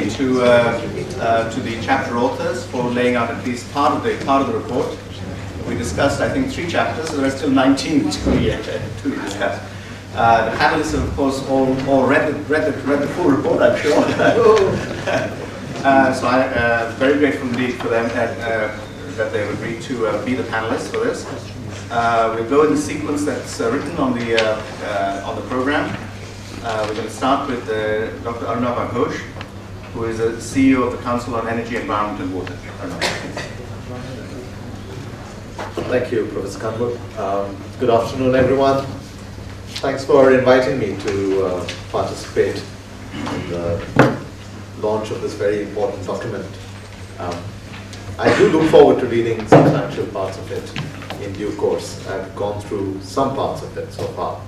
finally to the chapter authors for laying out at least part of the report. We discussed, I think, 3 chapters, so there are still 19 to be discussed. The panelists have, of course, all read the full report, I'm sure. So I'm very grateful indeed for them that they would agree to be the panelists for this. We'll go in the sequence that's written on the program. We're going to start with Dr. Arunabha Ghosh, who is the CEO of the Council on Energy, Environment and Water. Thank you, Professor Kanwar. Good afternoon, everyone. Thanks for inviting me to participate in the launch of this very important document. I do look forward to reading substantial parts of it in due course. I've gone through some parts of it so far.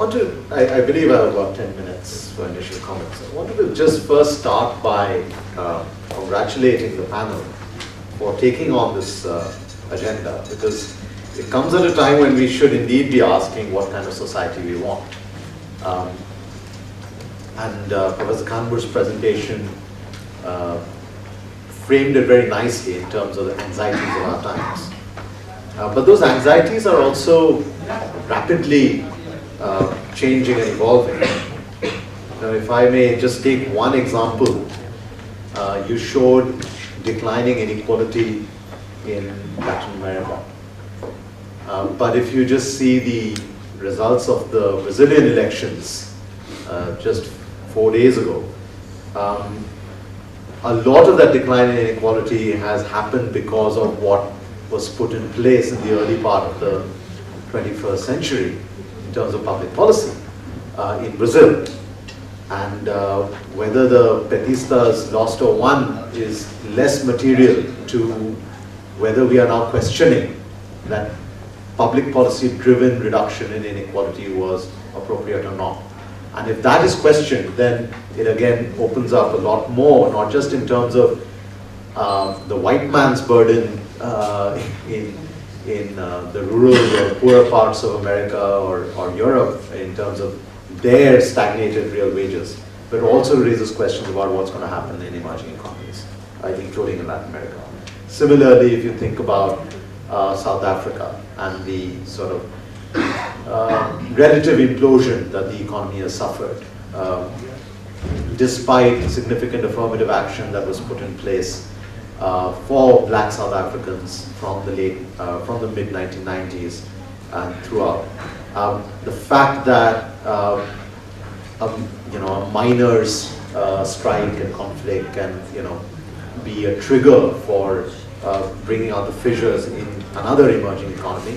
I believe I have about 10 minutes for initial comments. I wanted to just first start by congratulating the panel for taking on this agenda, because it comes at a time when we should indeed be asking what kind of society we want. Professor Kanwar's presentation framed it very nicely in terms of the anxieties of our times. But those anxieties are also rapidly changing and evolving. Now, if I may just take one example, you showed declining inequality in Latin America. But if you just see the results of the Brazilian elections just 4 days ago, a lot of that decline in inequality has happened because of what was put in place in the early part of the 21st century in terms of public policy in Brazil. And whether the Petistas lost or won is less material to whether we are now questioning that public policy driven reduction in inequality was appropriate or not. And if that is questioned, then it again opens up a lot more, not just in terms of the white man's burden in the rural or poorer parts of America or Europe in terms of their stagnated real wages, but also raises questions about what's going to happen in emerging economies, including in Latin America. Similarly, if you think about South Africa and the sort of relative implosion that the economy has suffered, despite significant affirmative action that was put in place for black South Africans from the mid-1990s and throughout. The fact that a miners' strike and conflict can be a trigger for bringing out the fissures in another emerging economy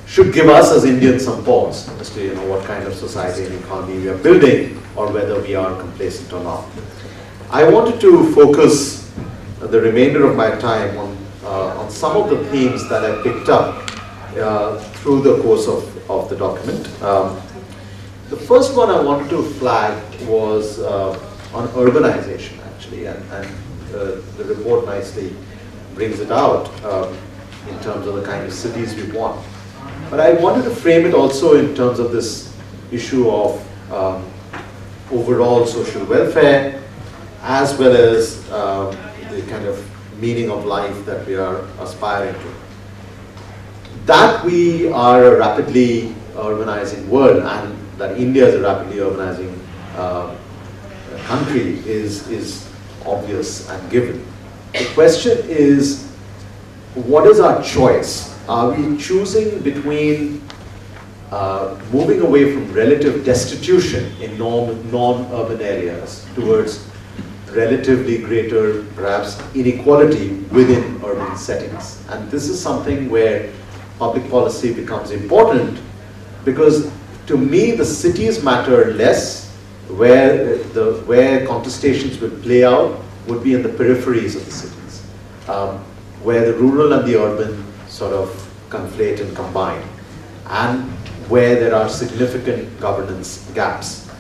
should give us as Indians some pause as to what kind of society and economy we are building, or whether we are complacent or not. I wanted to focus the remainder of my time on some of the themes that I picked up through the course of the document. The first one I wanted to flag was on urbanization, actually, and the report nicely brings it out in terms of the kind of cities we want. But I wanted to frame it also in terms of this issue of overall social welfare, as well as the kind of meaning of life that we are aspiring to. That we are a rapidly urbanizing world, and that India is a rapidly urbanizing country is obvious and given. The question is, what is our choice? Are we choosing between moving away from relative destitution in non-urban areas towards relatively greater, perhaps, inequality within urban settings? And this is something where public policy becomes important, because to me the cities matter less. Where contestations would play out would be in the peripheries of the cities, where the rural and the urban sort of conflate and combine, and where there are significant governance gaps.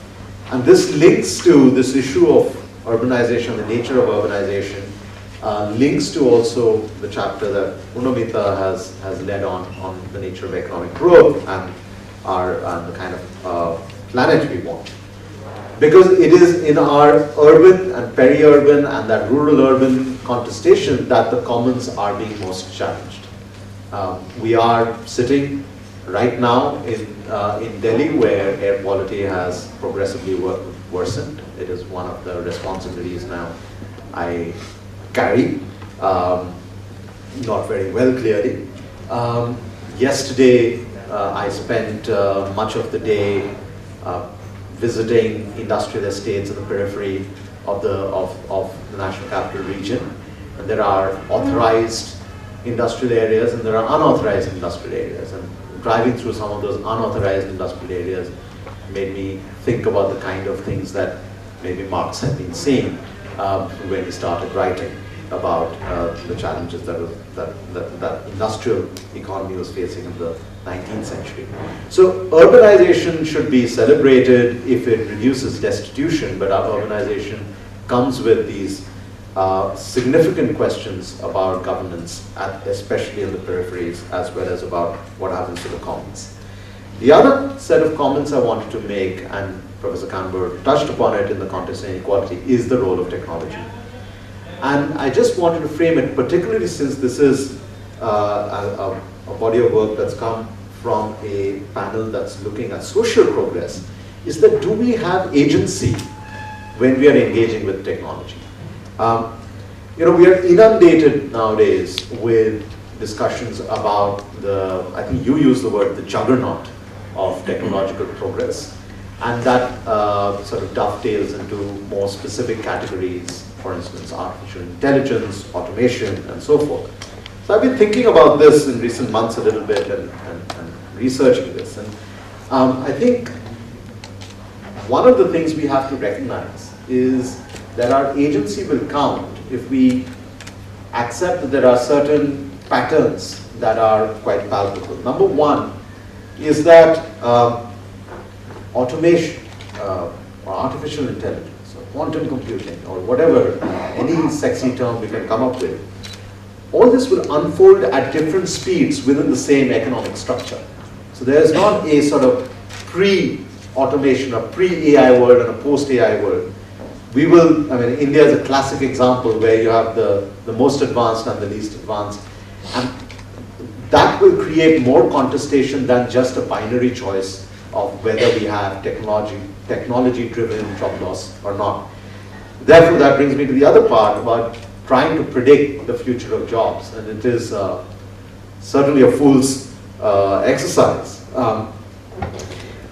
And this links to this issue of urbanization, the nature of urbanization, links to also the chapter that Unamita has led on the nature of economic growth and the kind of planet we want. because it is in our urban and peri-urban and that rural-urban contestation that the commons are being most challenged. We are sitting right now in Delhi, where air quality has progressively worsened. It is one of the responsibilities now I carry, not very well clearly. Yesterday, I spent much of the day visiting industrial estates in the periphery of the National Capital Region. And there are authorized industrial areas and there are unauthorized industrial areas. And driving through some of those unauthorized industrial areas made me think about the kind of things that maybe Marx had been seeing when he started writing about the challenges that industrial economy was facing in the 19th century. So urbanization should be celebrated if it reduces destitution, but our urbanization comes with these significant questions about governance, especially in the peripheries, as well as about what happens to the commons. The other set of comments I wanted to make, and Professor Kanber touched upon it in the context of inequality, is the role of technology. And I just wanted to frame it, particularly since this is a body of work that's come from a panel that's looking at social progress, is that do we have agency when we are engaging with technology? We are inundated nowadays with discussions about I think you use the word, the juggernaut of technological progress. And that sort of dovetails into more specific categories, for instance, artificial intelligence, automation, and so forth. So I've been thinking about this in recent months a little bit and researching this. And I think one of the things we have to recognize is that our agency will count if we accept that there are certain patterns that are quite palpable. Number one is that automation or artificial intelligence or quantum computing or whatever, any sexy term we can come up with, all this will unfold at different speeds within the same economic structure. So there is not a sort of pre-automation or pre-AI world and a post-AI world. India is a classic example where you have the most advanced and the least advanced. And that will create more contestation than just a binary choice of whether we have technology-driven job loss or not. Therefore, that brings me to the other part about trying to predict the future of jobs. And it is certainly a fool's exercise. A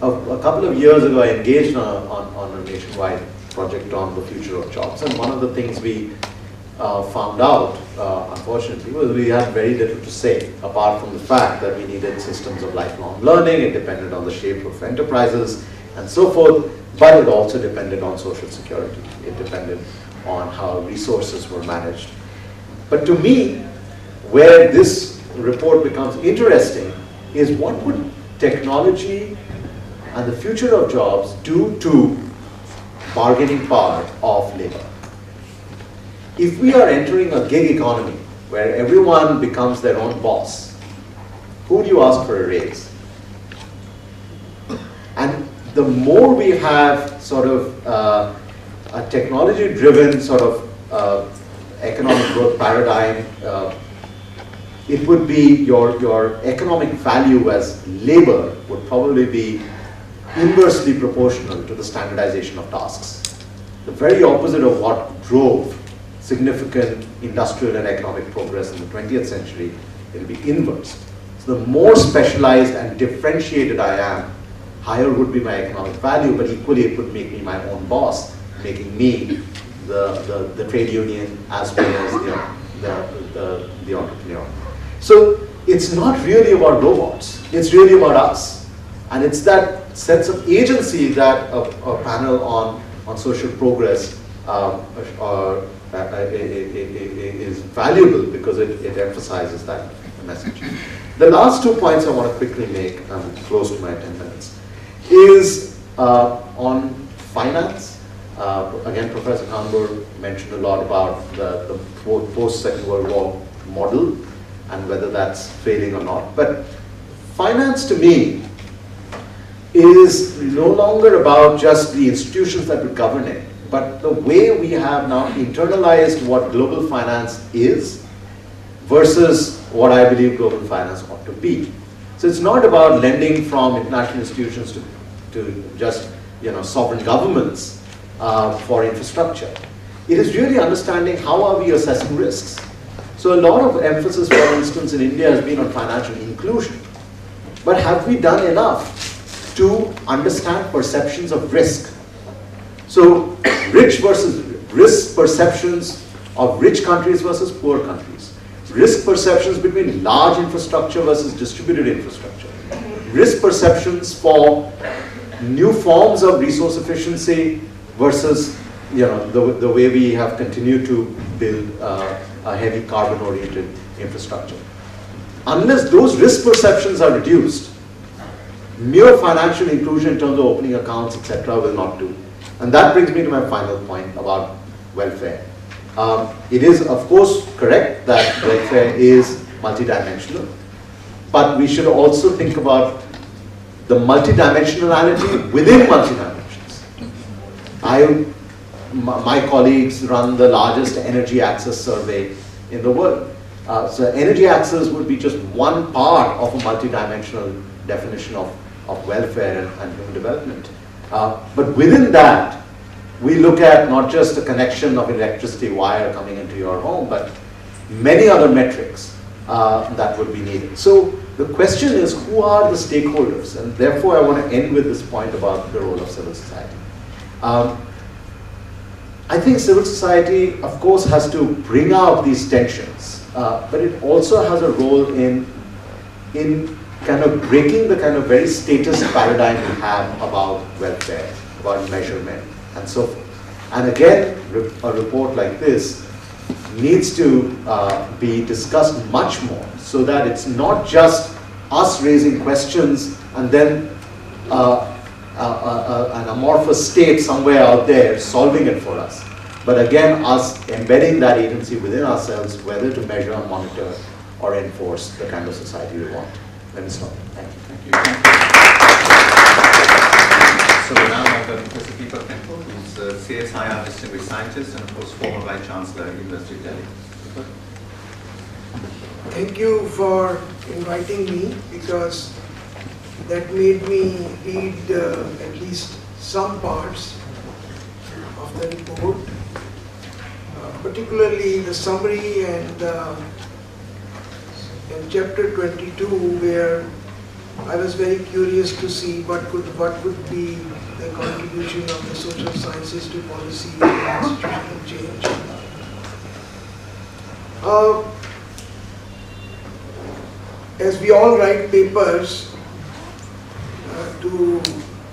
couple of years ago, I engaged on a nationwide project on the future of jobs. And one of the things we found out, unfortunately, was we had very little to say, apart from the fact that we needed systems of lifelong learning. It depended on the shape of enterprises and so forth, but it also depended on social security. It depended on how resources were managed. But to me, where this report becomes interesting is what would technology and the future of jobs do to bargaining power of labor? If we are entering a gig economy where everyone becomes their own boss, who do you ask for a raise? And the more we have sort of a technology-driven sort of economic growth paradigm, it would be your economic value as labor would probably be inversely proportional to the standardization of tasks. The very opposite of what drove significant industrial and economic progress in the 20th century, it will be inverse. So the more specialized and differentiated I am, higher would be my economic value, but equally it would make me my own boss, making me the trade union as well as the entrepreneur. So it's not really about robots, it's really about us. And it's that sense of agency that a panel on social progress is valuable because it emphasizes that message. The last 2 points I want to quickly make, I'm close to my 10 minutes, is on finance. Again, Professor Kanber mentioned a lot about the post-Second World War model and whether that's failing or not. But finance, to me, is no longer about just the institutions that would govern it, but the way we have now internalized what global finance is versus what I believe global finance ought to be. So it's not about lending from international institutions to just sovereign governments for infrastructure. It is really understanding how are we assessing risks. So a lot of emphasis, for instance, in India has been on financial inclusion. But have we done enough to understand perceptions of risk? So rich versus risk perceptions of rich countries versus poor countries. Risk perceptions between large infrastructure versus distributed infrastructure. Risk perceptions for new forms of resource efficiency versus the way we have continued to build a heavy carbon-oriented infrastructure. Unless those risk perceptions are reduced, mere financial inclusion in terms of opening accounts, etc., will not do. And that brings me to my final point about welfare. It is, of course, correct that welfare is multidimensional, but we should also think about the multidimensionality within multidimensions. My colleagues run the largest energy access survey in the world. So energy access would be just one part of a multidimensional definition of welfare and human development. But within that, we look at not just the connection of electricity wire coming into your home, but many other metrics that would be needed. So the question is, who are the stakeholders? And therefore, I want to end with this point about the role of civil society. I think civil society, of course, has to bring out these tensions, but it also has a role in kind of breaking the kind of very statist paradigm we have about welfare, about measurement, and so forth. And again, a report like this needs to be discussed much more, so that it's not just us raising questions and then an amorphous state somewhere out there solving it for us. But again, us embedding that agency within ourselves, whether to measure, monitor, or enforce the kind of society we want. Let me stop. Thank you. Thank you. So we now have Professor Deepak Temple, who's a CSIR Distinguished Scientist and, of course, former Vice Chancellor at University of Delhi. Thank you for inviting me, because that made me read at least some parts of the report, particularly the summary and chapter 22, where I was very curious to see what could be the contribution of the social sciences to policy and institutional change. As we all write papers, to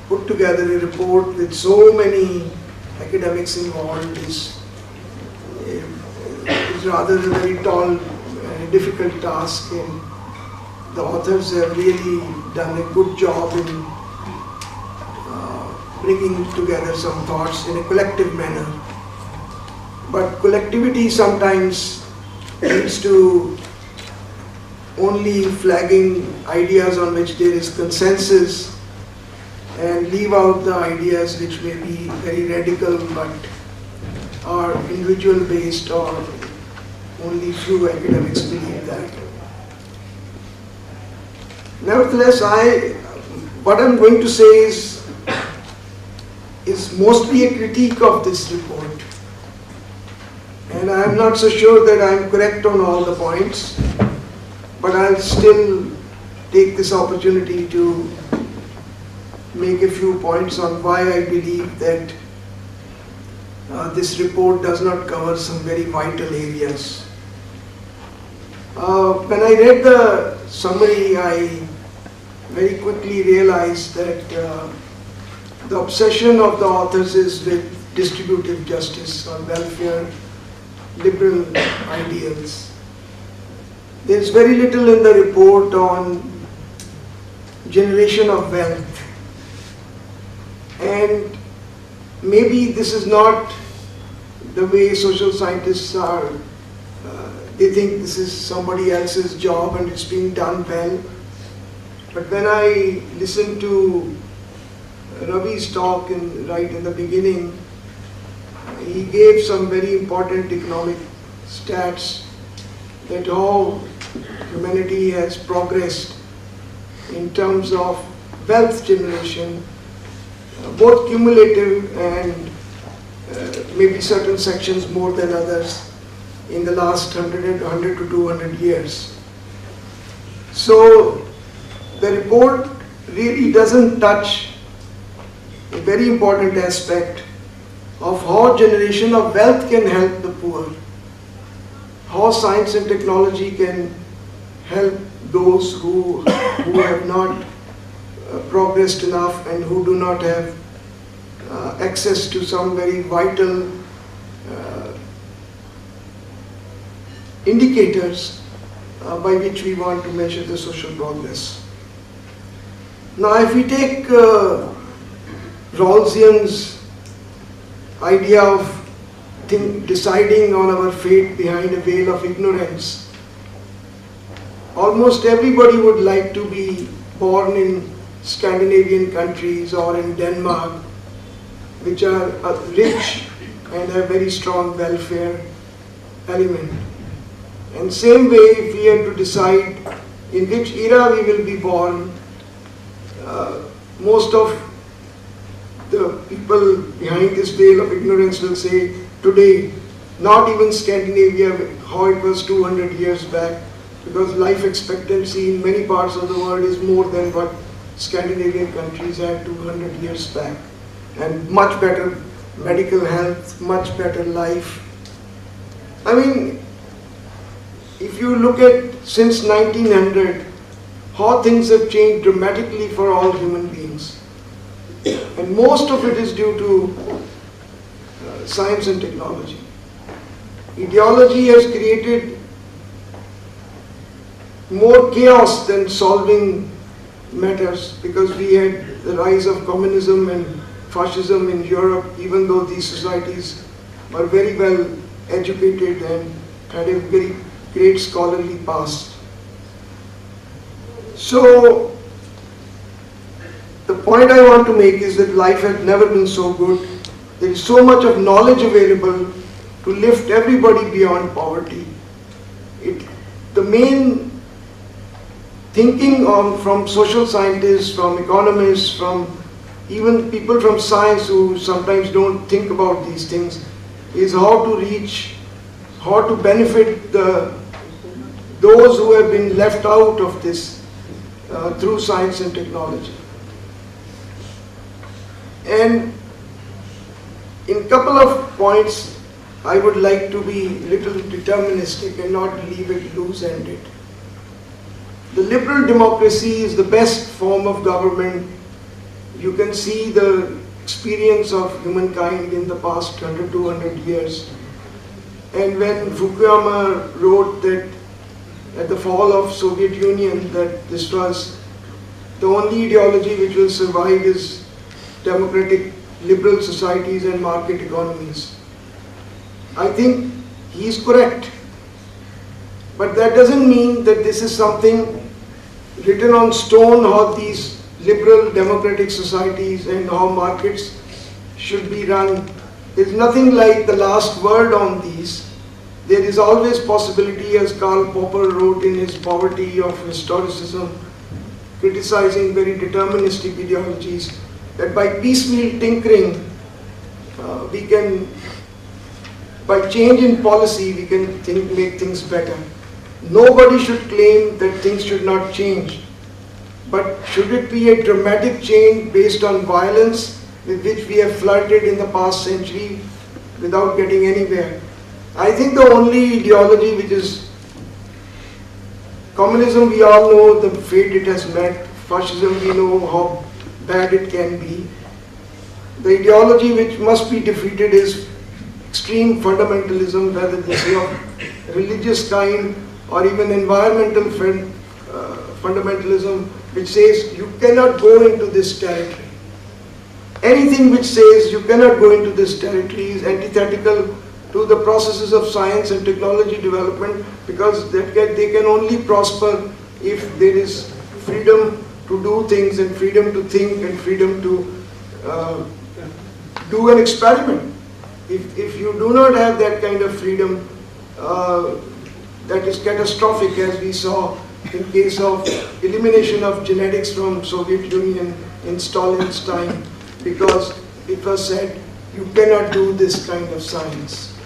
put together a report with so many academics involved is rather a very tall, difficult task, and the authors have really done a good job in bringing together some thoughts in a collective manner. But collectivity sometimes leads to only flagging ideas on which there is consensus and leave out the ideas which may be very radical but are individual based, or only few academics believe that. Nevertheless, what I'm going to say is mostly a critique of this report. And I'm not so sure that I'm correct on all the points, but I'll still take this opportunity to make a few points on why I believe that this report does not cover some very vital areas. When I read the summary, I very quickly realized that the obsession of the authors is with distributive justice or welfare, liberal ideals. There's very little in the report on generation of wealth. And maybe this is not the way social scientists are. They think this is somebody else's job and it's being done well. But when I listen to Ravi's talk right in the beginning, he gave some very important economic stats that how humanity has progressed in terms of wealth generation, both cumulative and maybe certain sections more than others in the last 100 to 200 years. So the report really doesn't touch a very important aspect of how generation of wealth can help the poor, how science and technology can help those who have not progressed enough and who do not have access to some very vital indicators by which we want to measure the social progress. Now, if we take Rawlsian's idea of deciding on our fate behind a veil of ignorance, almost everybody would like to be born in Scandinavian countries or in Denmark, which are rich and have very strong welfare element. And same way, if we had to decide in which era we will be born, most of the people behind this veil of ignorance will say today, not even Scandinavia, how it was 200 years back, because life expectancy in many parts of the world is more than what Scandinavian countries had 200 years back, and much better medical health, much better life. I mean, if you look at since 1900, how things have changed dramatically for all human beings. And most of it is due to science and technology. Ideology has created more chaos than solving matters, because we had the rise of communism and fascism in Europe, even though these societies were very well educated and had a very great scholarly past. So, the point I want to make is that life has never been so good. There is so much of knowledge available to lift everybody beyond poverty. The main thinking from social scientists, from economists, from even people from science who sometimes don't think about these things, is how to benefit those who have been left out of this through science and technology. And in a couple of points, I would like to be little deterministic and not leave it loose-ended. The liberal democracy is the best form of government. You can see the experience of humankind in the past 100, 200 years. And when Fukuyama wrote that at the fall of Soviet Union, that this was the only ideology which will survive is democratic liberal societies and market economies. I think he is correct. But that doesn't mean that this is something written on stone, how these liberal democratic societies and how markets should be run. There's nothing like the last word on these. There is always possibility, as Karl Popper wrote in his Poverty of Historicism, criticizing very deterministic ideologies, that by piecemeal tinkering, we can, by change in policy, we can make things better. Nobody should claim that things should not change, but should it be a dramatic change based on violence with which we have flirted in the past century without getting anywhere? I think the only ideology which is communism, we all know the fate it has met. Fascism, we know how bad it can be. The ideology which must be defeated is extreme fundamentalism, whether this is of religious kind or even environmental fundamentalism, which says you cannot go into this territory. Anything which says you cannot go into this territory is antithetical to the processes of science and technology development, because they can only prosper if there is freedom to do things and freedom to think and freedom to do an experiment. If you do not have that kind of freedom, that is catastrophic, as we saw in case of elimination of genetics from Soviet Union in Stalin's time, because it was said you cannot do this kind of science.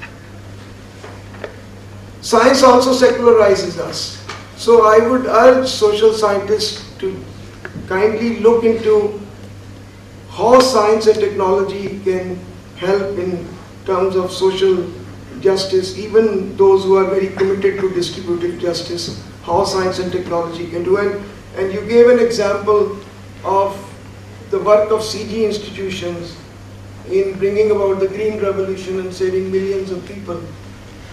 Science also secularizes us. So I would urge social scientists to kindly look into how science and technology can help in terms of social justice, even those who are very committed to distributive justice, how science and technology can do. And you gave an example of the work of CG institutions in bringing about the green revolution and saving millions of people.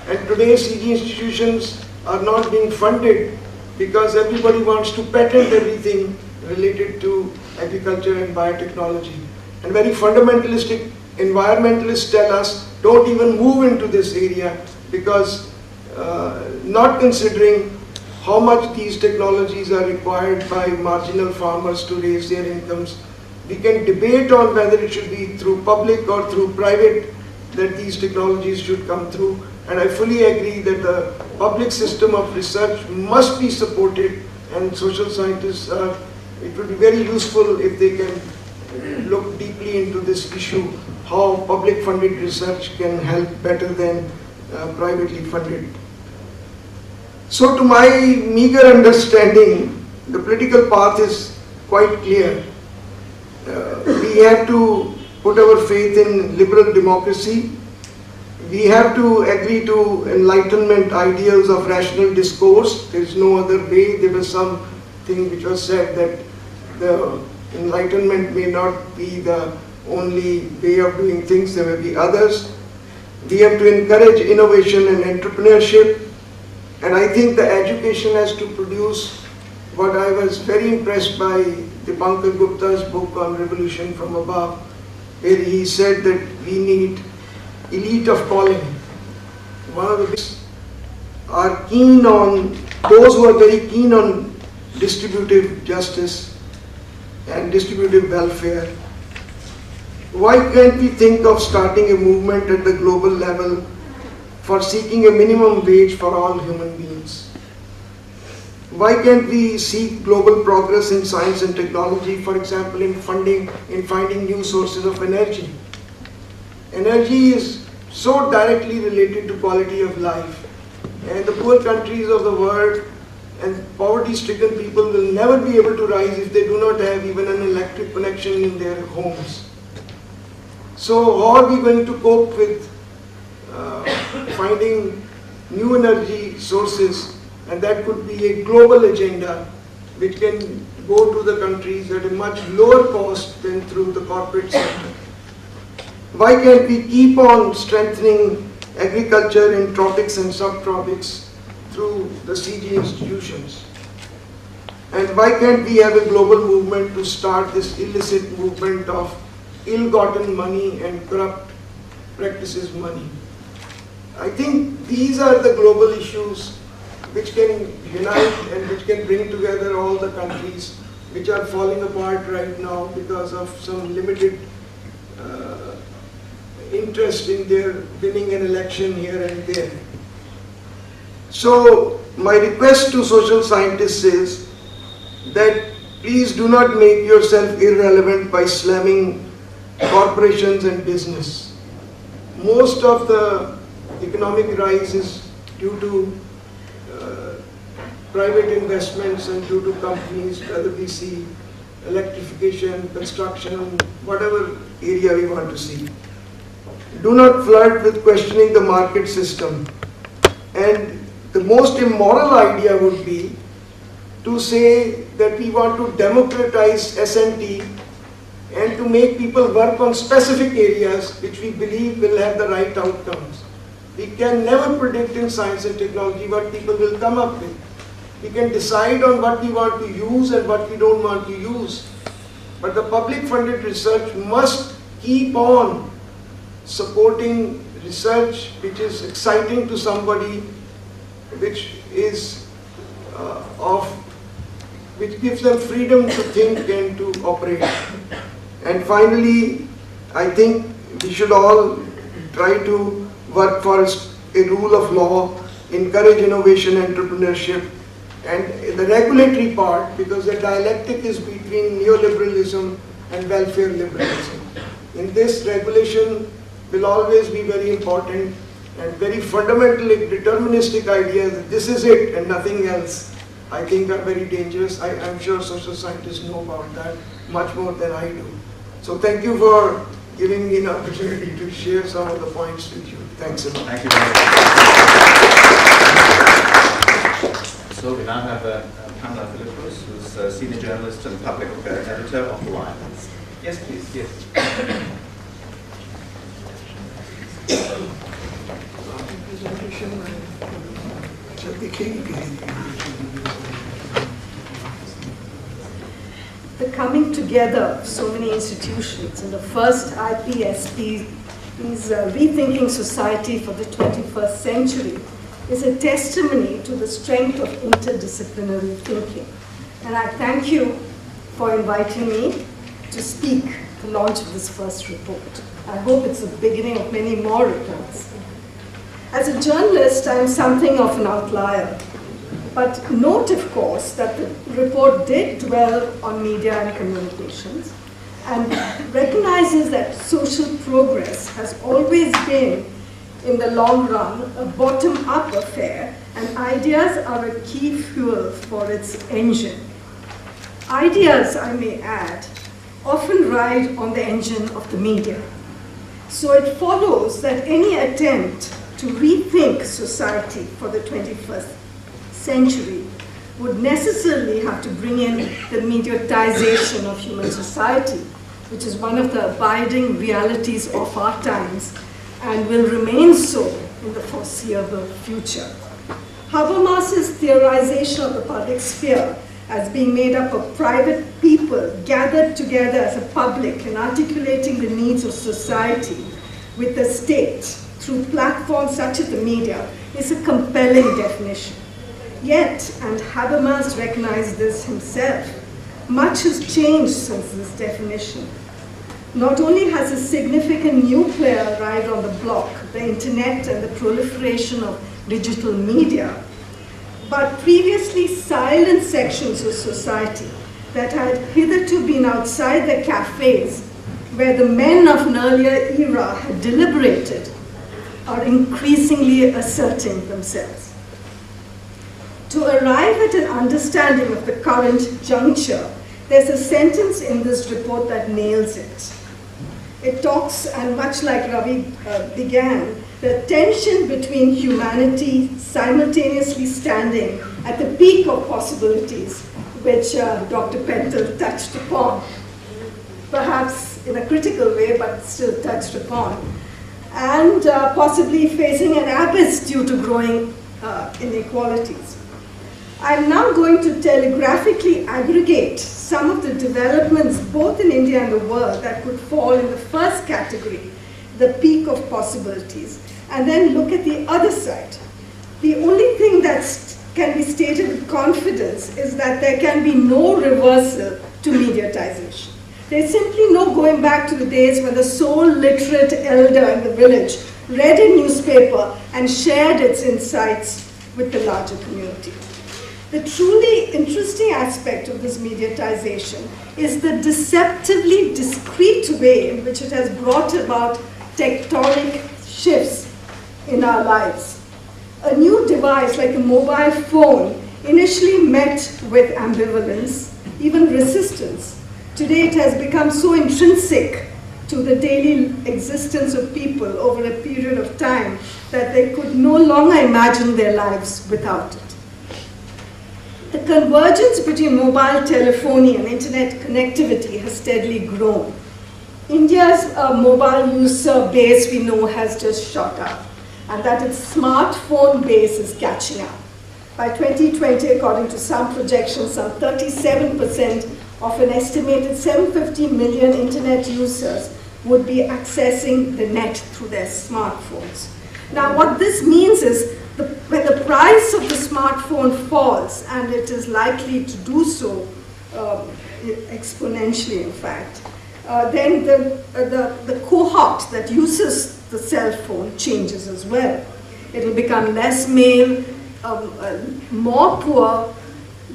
And today CG institutions are not being funded because everybody wants to patent everything related to agriculture and biotechnology. And very fundamentalistic environmentalists tell us, don't even move into this area, because not considering how much these technologies are required by marginal farmers to raise their incomes. We can debate on whether it should be through public or through private that these technologies should come through. And I fully agree that the public system of research must be supported, and social scientists it would be very useful if they can look deeply into this issue, how public funded research can help better than privately funded. So to my meager understanding, the political path is quite clear. We have to put our faith in liberal democracy. We have to agree to Enlightenment ideals of rational discourse. There is no other way. There was something which was said that the Enlightenment may not be the only way of doing things, there may be others. We have to encourage innovation and entrepreneurship. And I think the education has to produce what I was very impressed by Dipankar Gupta's book on Revolution from Above, where he said that we need elite of calling. One of the biggest are keen on, those who are very keen on distributive justice and distributive welfare. Why can't we think of starting a movement at the global level for seeking a minimum wage for all human beings? Why can't we seek global progress in science and technology, for example, in finding new sources of energy? Energy is so directly related to quality of life, and the poor countries of the world and poverty-stricken people will never be able to rise if they do not have even an electric connection in their homes. So how are we going to cope with finding new energy sources? And that could be a global agenda which can go to the countries at a much lower cost than through the corporate sector. Why can't we keep on strengthening agriculture in tropics and subtropics through the CG institutions? And why can't we have a global movement to start this illicit movement of ill-gotten money and corrupt practices money? I think these are the global issues which can unite and which can bring together all the countries which are falling apart right now because of some limited interest in their winning an election here and there. So my request to social scientists is that please do not make yourself irrelevant by slamming corporations and business. Most of the economic rise is due to private investments and due to companies, whether we see electrification, construction, whatever area we want to see. Do not flirt with questioning the market system. And the most immoral idea would be to say that we want to democratize S&T and to make people work on specific areas which we believe will have the right outcomes. We can never predict in science and technology what people will come up with. We can decide on what we want to use and what we don't want to use. But the public funded research must keep on supporting research which is exciting to somebody, which is which gives them freedom to think and to operate. And finally, I think we should all try to work for a rule of law, encourage innovation, entrepreneurship, and the regulatory part, because the dialectic is between neoliberalism and welfare liberalism. In this, regulation will always be very important, and very fundamentally deterministic ideas that this is it and nothing else, I think are very dangerous. I'm sure social scientists know about that much more than I do. So thank you for giving me an opportunity to share some of the points with you. Thanks a lot. Thank you very much. So we now have Pamela Philippos, who's a senior journalist and public editor of The Line. Yes, please. Yes. The coming together of so many institutions in the first IPSP is Rethinking Society for the 21st Century is a testimony to the strength of interdisciplinary thinking. And I thank you for inviting me to speak at the launch of this first report. I hope it's the beginning of many more reports. As a journalist, I'm something of an outlier. But note, of course, that the report did dwell on media and communications and recognizes that social progress has always been, in the long run, a bottom-up affair, and ideas are a key fuel for its engine. Ideas, I may add, often ride on the engine of the media. So it follows that any attempt to rethink society for the 21st century would necessarily have to bring in the mediatization of human society, which is one of the abiding realities of our times and will remain so in the foreseeable future. Habermas's theorization of the public sphere as being made up of private people gathered together as a public and articulating the needs of society with the state through platforms such as the media is a compelling definition. Yet, and Habermas recognized this himself, much has changed since this definition. Not only has a significant new player arrived on the block, the internet and the proliferation of digital media, but previously silent sections of society that had hitherto been outside the cafes where the men of an earlier era had deliberated are increasingly asserting themselves. To arrive at an understanding of the current juncture, there's a sentence in this report that nails it. It talks, and much like Ravi began, the tension between humanity simultaneously standing at the peak of possibilities, which Dr. Pentel touched upon, perhaps in a critical way, but still touched upon, and possibly facing an abyss due to growing inequalities. I'm now going to telegraphically aggregate some of the developments both in India and the world that could fall in the first category, the peak of possibilities, and then look at the other side. The only thing that can be stated with confidence is that there can be no reversal to mediatization. There's simply no going back to the days when the sole literate elder in the village read a newspaper and shared its insights with the larger community. The truly interesting aspect of this mediatization is the deceptively discreet way in which it has brought about tectonic shifts in our lives. A new device like a mobile phone initially met with ambivalence, even resistance. Today it has become so intrinsic to the daily existence of people over a period of time that they could no longer imagine their lives without it. The convergence between mobile telephony and internet connectivity has steadily grown. India's mobile user base, we know, has just shot up, and that its smartphone base is catching up. By 2020, according to some projections, some 37% of an estimated 750 million internet users would be accessing the net through their smartphones. Now, what this means is when the price of the smartphone falls, and it is likely to do so exponentially, in fact, then the cohort that uses the cell phone changes as well. It will become less male, more poor,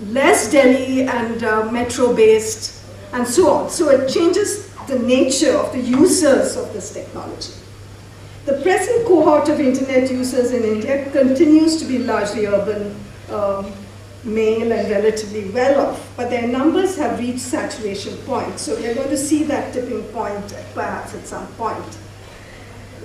less Delhi and metro-based, and so on. So it changes the nature of the users of this technology. The present cohort of internet users in India continues to be largely urban, male and relatively well-off, but their numbers have reached saturation point. So we're going to see that tipping point perhaps at some point.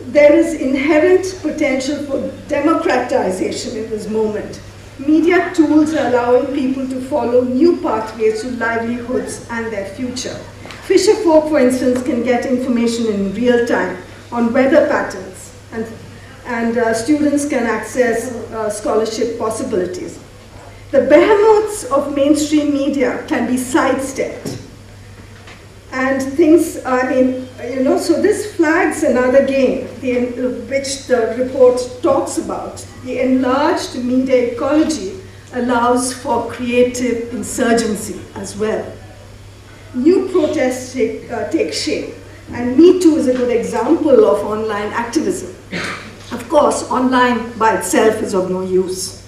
There is inherent potential for democratization in this moment. Media tools are allowing people to follow new pathways to livelihoods and their future. Fisher folk, for instance, can get information in real time on weather patterns, and students can access scholarship possibilities. The behemoths of mainstream media can be sidestepped. And things, so this flags another game, which the report talks about. The enlarged media ecology allows for creative insurgency as well. New protests take shape, and Me Too is a good example of online activism. Of course, online by itself is of no use.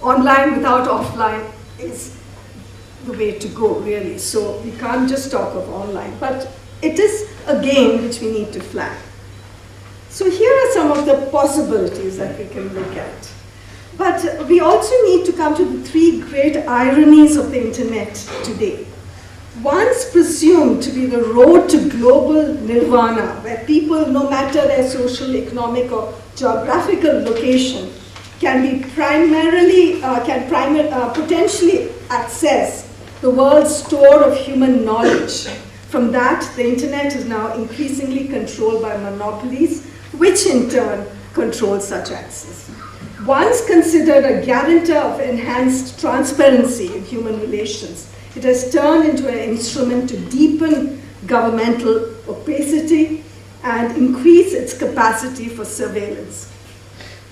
Online without offline is the way to go, really. So we can't just talk of online, but it is a game which we need to flag. So here are some of the possibilities that we can look at. But we also need to come to the three great ironies of the internet today. Once presumed to be the road to global nirvana, where people, no matter their social, economic, or geographical location, can potentially access the world's store of human knowledge. From that, the internet is now increasingly controlled by monopolies, which in turn control such access. Once considered a guarantor of enhanced transparency in human relations, it has turned into an instrument to deepen governmental opacity and increase its capacity for surveillance.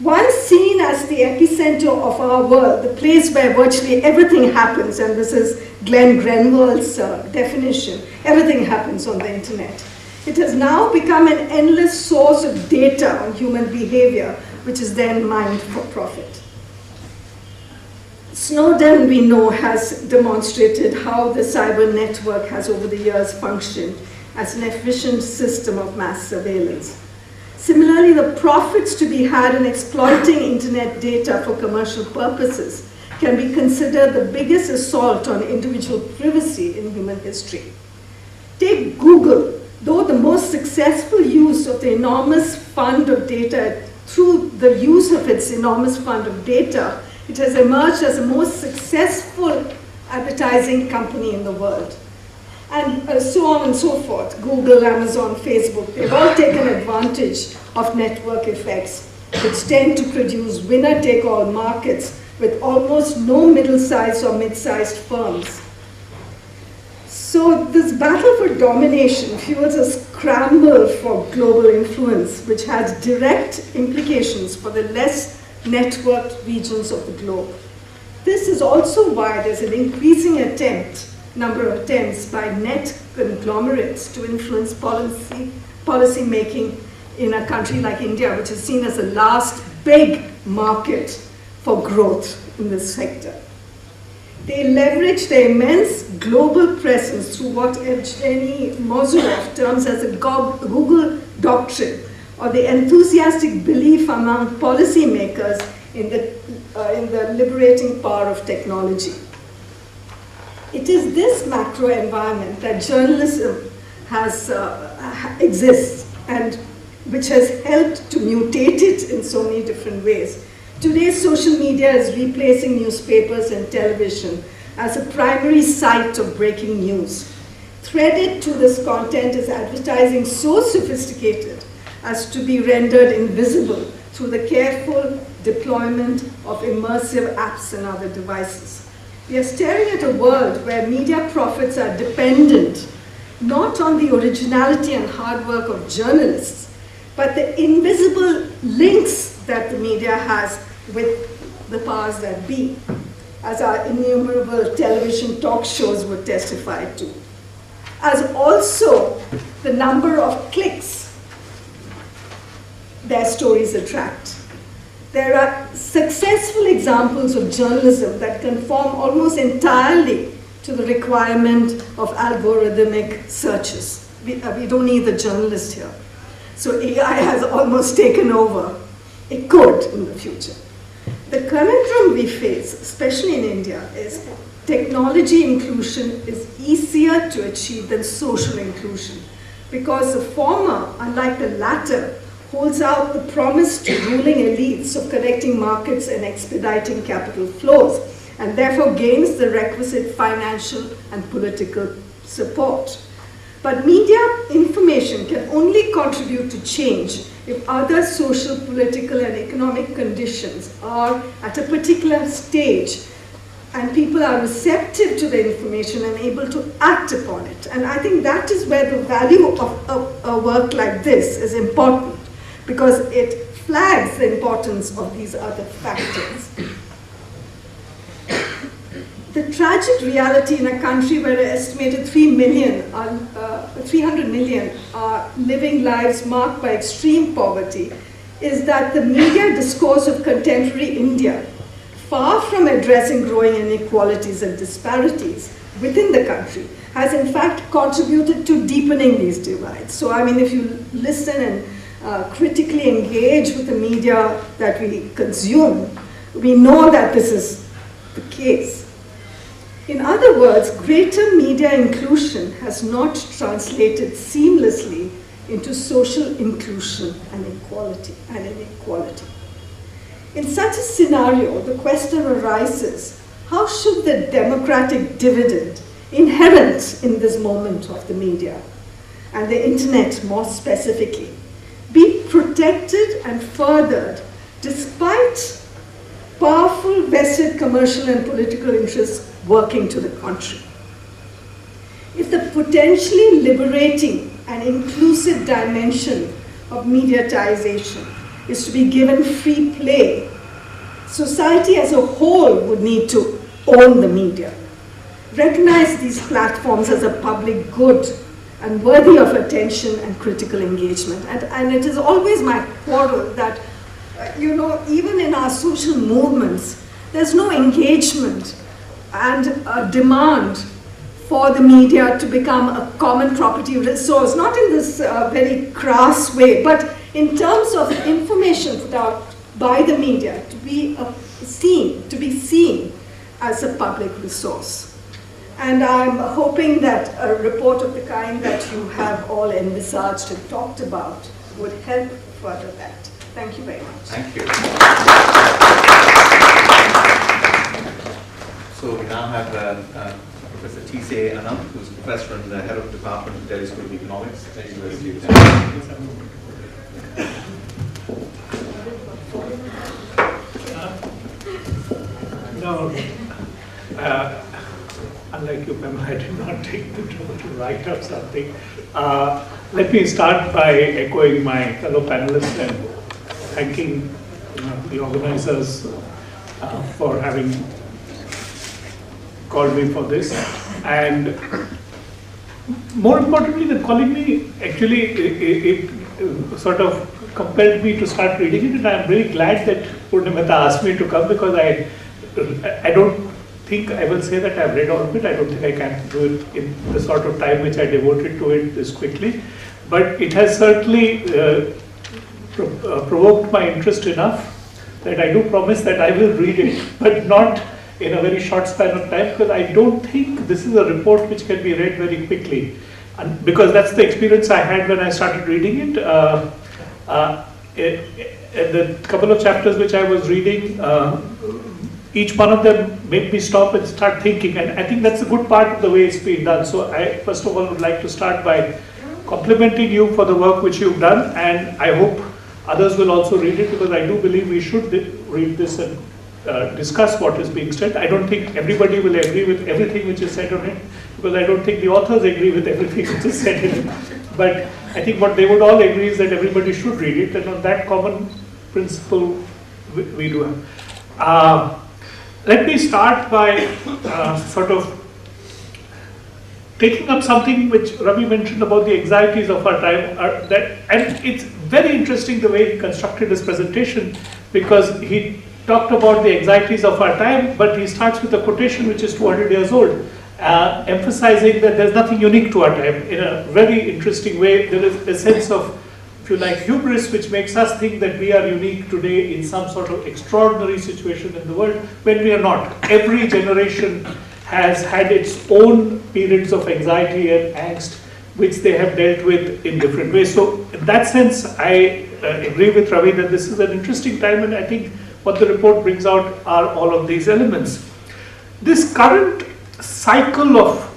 Once seen as the epicenter of our world, the place where virtually everything happens, and this is Glenn Grenwell's definition, everything happens on the internet. It has now become an endless source of data on human behavior, which is then mined for profit. Snowden, we know, has demonstrated how the cyber network has over the years functioned as an efficient system of mass surveillance. Similarly, the profits to be had in exploiting internet data for commercial purposes can be considered the biggest assault on individual privacy in human history. Take Google. Though the most successful use of the enormous fund of data, through the use of its enormous fund of data, it has emerged as the most successful advertising company in the world. And so on and so forth. Google, Amazon, Facebook, they've all taken advantage of network effects, which tend to produce winner-take-all markets with almost no middle-sized or mid-sized firms. So this battle for domination fuels a scramble for global influence, which has direct implications for the less networked regions of the globe. This is also why there's an increasing number of attempts by net conglomerates to influence policy making in a country like India, which is seen as the last big market for growth in this sector. They leverage their immense global presence through what Evgeny Mozurov terms as the Google doctrine, or the enthusiastic belief among policymakers in the liberating power of technology. It is this macro environment that journalism exists, and which has helped to mutate it in so many different ways. Today, social media is replacing newspapers and television as a primary site of breaking news. Threaded to this content is advertising so sophisticated as to be rendered invisible through the careful deployment of immersive apps and other devices. We are staring at a world where media profits are dependent not on the originality and hard work of journalists, but the invisible links that the media has with the powers that be, as our innumerable television talk shows would testify to. as also the number of clicks their stories attract. There are successful examples of journalism that conform almost entirely to the requirement of algorithmic searches. We don't need the journalist here. So AI has almost taken over. It could in the future. The conundrum we face, especially in India, is technology inclusion is easier to achieve than social inclusion, because the former, unlike the latter, holds out the promise to ruling elites of connecting markets and expediting capital flows, and therefore gains the requisite financial and political support. But media information can only contribute to change if other social, political, and economic conditions are at a particular stage and people are receptive to the information and able to act upon it. And I think that is where the value of a work like this is important, because it flags the importance of these other factors. The tragic reality in a country where an estimated 300 million are living lives marked by extreme poverty is that the media discourse of contemporary India, far from addressing growing inequalities and disparities within the country, has in fact contributed to deepening these divides. So I mean, if you listen and critically engage with the media that we consume, we know that this is the case. In other words, greater media inclusion has not translated seamlessly into social inclusion and inequality. In such a scenario, the question arises, how should the democratic dividend inherent in this moment of the media, and the internet more specifically, be protected and furthered despite powerful vested commercial and political interests working to the contrary? If the potentially liberating and inclusive dimension of mediatization is to be given free play, society as a whole would need to own the media, recognize these platforms as a public good and worthy of attention and critical engagement. And it is always my quarrel that, you know, even in our social movements, there's no engagement and a demand for the media to become a common property resource, not in this very crass way, but in terms of information put out by the media to be seen as a public resource. And I'm hoping that a report of the kind that you have all envisaged and talked about would help further that. Thank you very much. Thank you. So we now have Professor T.C. Anand, who's professor and the head of the Department of Delhi School of Economics at the University of Delhi. No, unlike you, ma'am, I did not take the trouble to write up something. Let me start by echoing my fellow panelists and thanking the organizers for having called me for this. And more importantly than calling me, actually it sort of compelled me to start reading it, and I'm really glad that Purnamita asked me to come, because I don't think I will say that I've read all of it. I don't think I can do it in the sort of time which I devoted to it this quickly. But it has certainly provoked my interest enough that I do promise that I will read it, but not in a very short span of time, because I don't think this is a report which can be read very quickly. And because that's the experience I had when I started reading it. The couple of chapters which I was reading, each one of them made me stop and start thinking, and I think that's a good part of the way it's been done. So I first of all would like to start by complimenting you for the work which you've done, and I hope others will also read it, because I do believe we should read this and discuss what is being said. I don't think everybody will agree with everything which is said on it, because I don't think the authors agree with everything which is said in it. But I think what they would all agree is that everybody should read it, and on that common principle we do have. Let me start by sort of taking up something which Ravi mentioned about the anxieties of our time, and it's very interesting the way he constructed his presentation, because he talked about the anxieties of our time, but he starts with a quotation which is 200 years old, emphasizing that there's nothing unique to our time. In a very interesting way, there is a sense of, if you like, hubris, which makes us think that we are unique today in some sort of extraordinary situation in the world, when we are not. Every generation has had its own periods of anxiety and angst, which they have dealt with in different ways. So in that sense, I agree with Ravi that this is an interesting time, and I think what the report brings out are all of these elements. This current cycle of,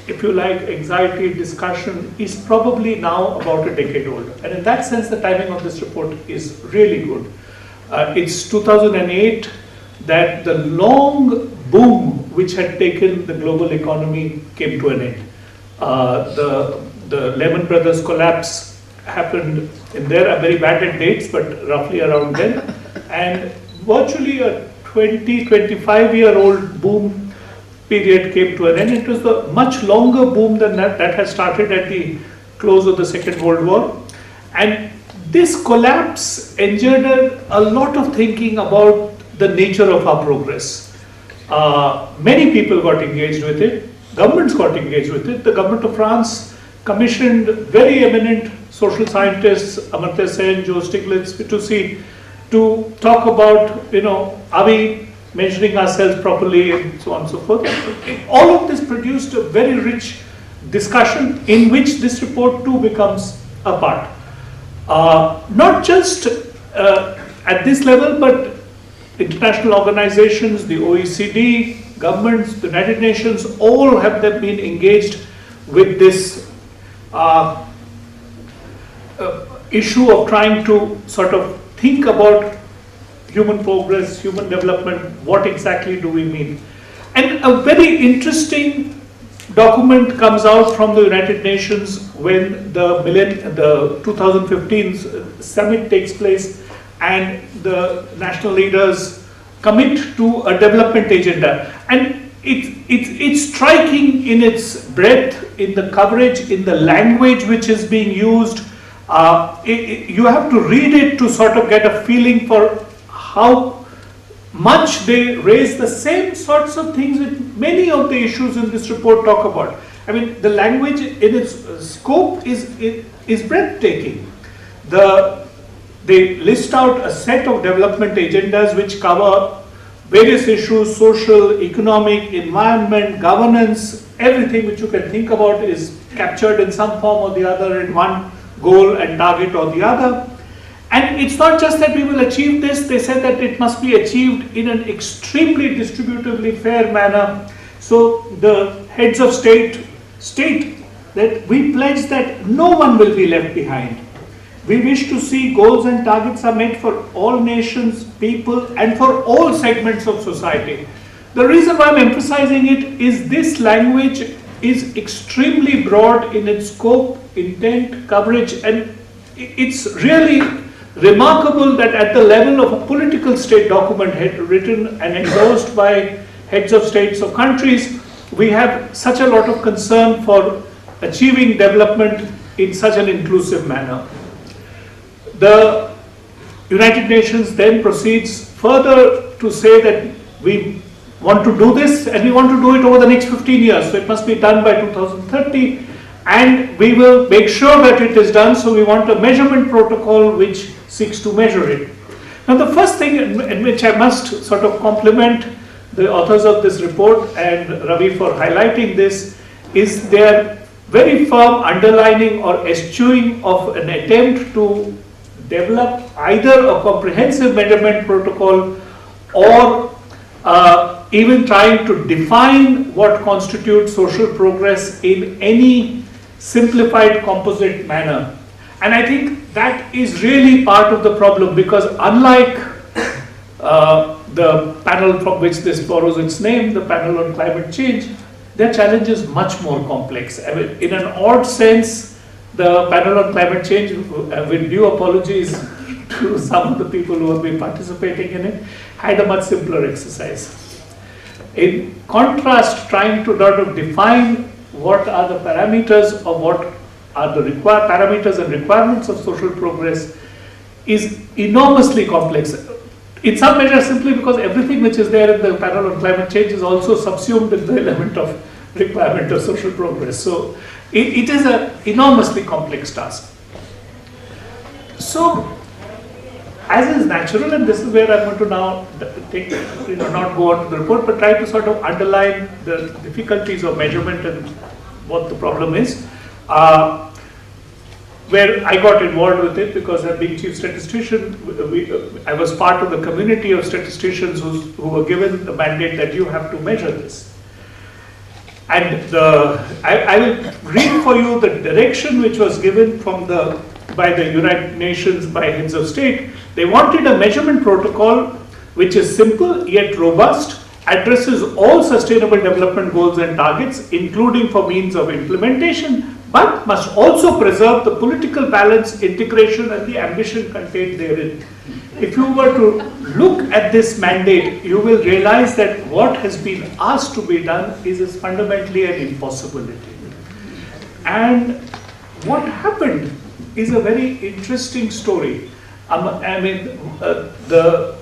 if you like, anxiety discussion is probably now about a decade old. And in that sense, the timing of this report is really good. It's 2008 that the long boom which had taken the global economy came to an end. The Lehman Brothers collapse happened in there, I'm very bad at dates, but roughly around then. And virtually a 25-year-old boom period came to an end. It was the much longer boom than that had started at the close of the Second World War. And this collapse engendered a lot of thinking about the nature of our progress. Many people got engaged with it, governments got engaged with it. The government of France commissioned very eminent social scientists, Amartya Sen, Joe Stiglitz, Fitoussi, to talk about, are we measuring ourselves properly, and so on and so forth. All of this produced a very rich discussion in which this report too becomes a part. Not just at this level, but international organizations, the OECD, governments, the United Nations, all have been engaged with this issue of trying to sort of think about human progress, human development, what exactly do we mean? And a very interesting document comes out from the United Nations when the 2015 summit takes place, and the national leaders commit to a development agenda. And it's striking in its breadth, in the coverage, in the language which is being used. You have to read it to sort of get a feeling for how much they raise the same sorts of things that many of the issues in this report talk about. I mean, the language in its scope is breathtaking. They list out a set of development agendas which cover various issues: social, economic, environment, governance. Everything which you can think about is captured in some form or the other in one goal and target or the other. And it's not just that we will achieve this, they said that it must be achieved in an extremely distributively fair manner. So the heads of state that we pledge that no one will be left behind. We wish to see goals and targets are met for all nations, people, and for all segments of society. The reason why I'm emphasizing it is this language is extremely broad in its scope, intent, coverage, and it's really remarkable that at the level of a political state document written and endorsed by heads of states or countries, we have such a lot of concern for achieving development in such an inclusive manner. The United Nations then proceeds further to say that we want to do this and we want to do it over the next 15 years. So it must be done by 2030, and we will make sure that it is done. So we want a measurement protocol which seeks to measure it. Now the first thing in which I must sort of compliment the authors of this report and Ravi for highlighting this is their very firm underlining or eschewing of an attempt to develop either a comprehensive measurement protocol or even trying to define what constitutes social progress in any simplified composite manner. And I think that is really part of the problem, because unlike the panel from which this borrows its name, the panel on climate change, their challenge is much more complex. I mean, in an odd sense, the panel on climate change, with due apologies to some of the people who have been participating in it, had a much simpler exercise. In contrast, trying to sort of define what are the parameters of what are the required parameters and requirements of social progress is enormously complex. In some measure, simply because everything which is there in the panel on climate change is also subsumed in the element of requirement of social progress. So it is an enormously complex task. So, as is natural, and this is where I'm going to now take, not go on to the report, but try to sort of underline the difficulties of measurement and what the problem is. Where I got involved with it because as being chief statistician, I was part of the community of statisticians who were given the mandate that you have to measure this. And I will read for you the direction which was given by the United Nations, by heads of state. They wanted a measurement protocol which is simple yet robust, addresses all sustainable development goals and targets, including for means of implementation, but must also preserve the political balance, integration, and the ambition contained therein. If you were to look at this mandate, you will realize that what has been asked to be done is fundamentally an impossibility. And what happened is a very interesting story. The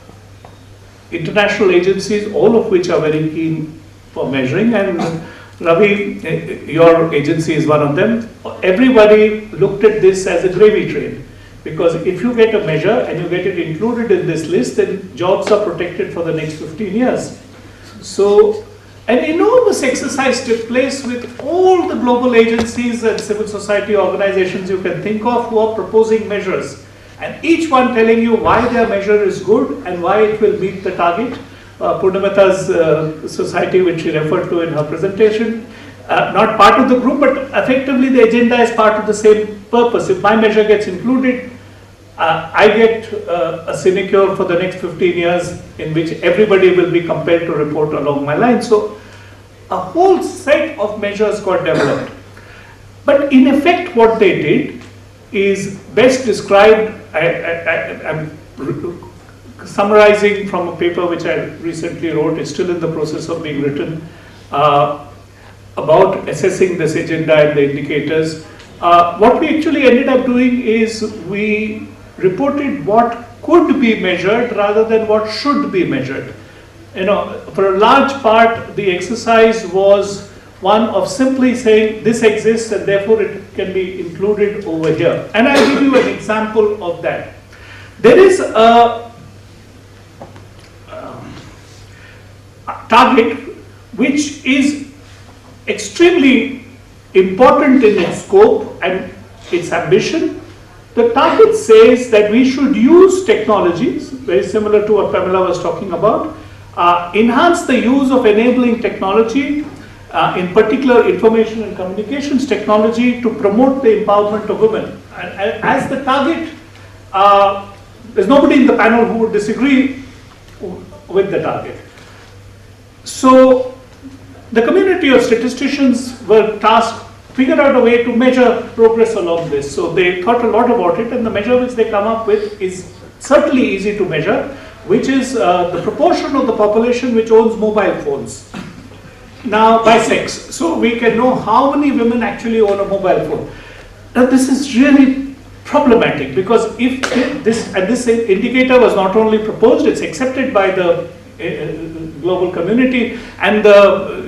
international agencies, all of which are very keen for measuring, and Ravi, your agency is one of them. Everybody looked at this as a gravy train, because if you get a measure and you get it included in this list, then jobs are protected for the next 15 years. So an enormous exercise took place with all the global agencies and civil society organizations you can think of who are proposing measures, and each one telling you why their measure is good and why it will meet the target. Purnamata's society, which she referred to in her presentation, not part of the group, but effectively the agenda is part of the same purpose. If my measure gets included, I get a sinecure for the next 15 years in which everybody will be compelled to report along my line. So a whole set of measures got developed. But in effect what they did is best described, I'm summarizing from a paper which I recently wrote, it's still in the process of being written, about assessing this agenda and the indicators. What we actually ended up doing is we reported what could be measured rather than what should be measured. For a large part, the exercise was one of simply saying this exists and therefore it can be included over here. And I'll give you an example of that. There is a target which is extremely important in its scope and its ambition. The target says that we should use technologies, very similar to what Pamela was talking about, enhance the use of enabling technology, in particular information and communications technology, to promote the empowerment of women. And as the target, there's nobody in the panel who would disagree with the target. So the community of statisticians were tasked to figure out a way to measure progress along this. So they thought a lot about it, and the measure which they come up with is certainly easy to measure, which is the proportion of the population which owns mobile phones. Now by sex. So we can know how many women actually own a mobile phone. Now this is really problematic, because if this indicator was not only proposed, it's accepted by the global community, and the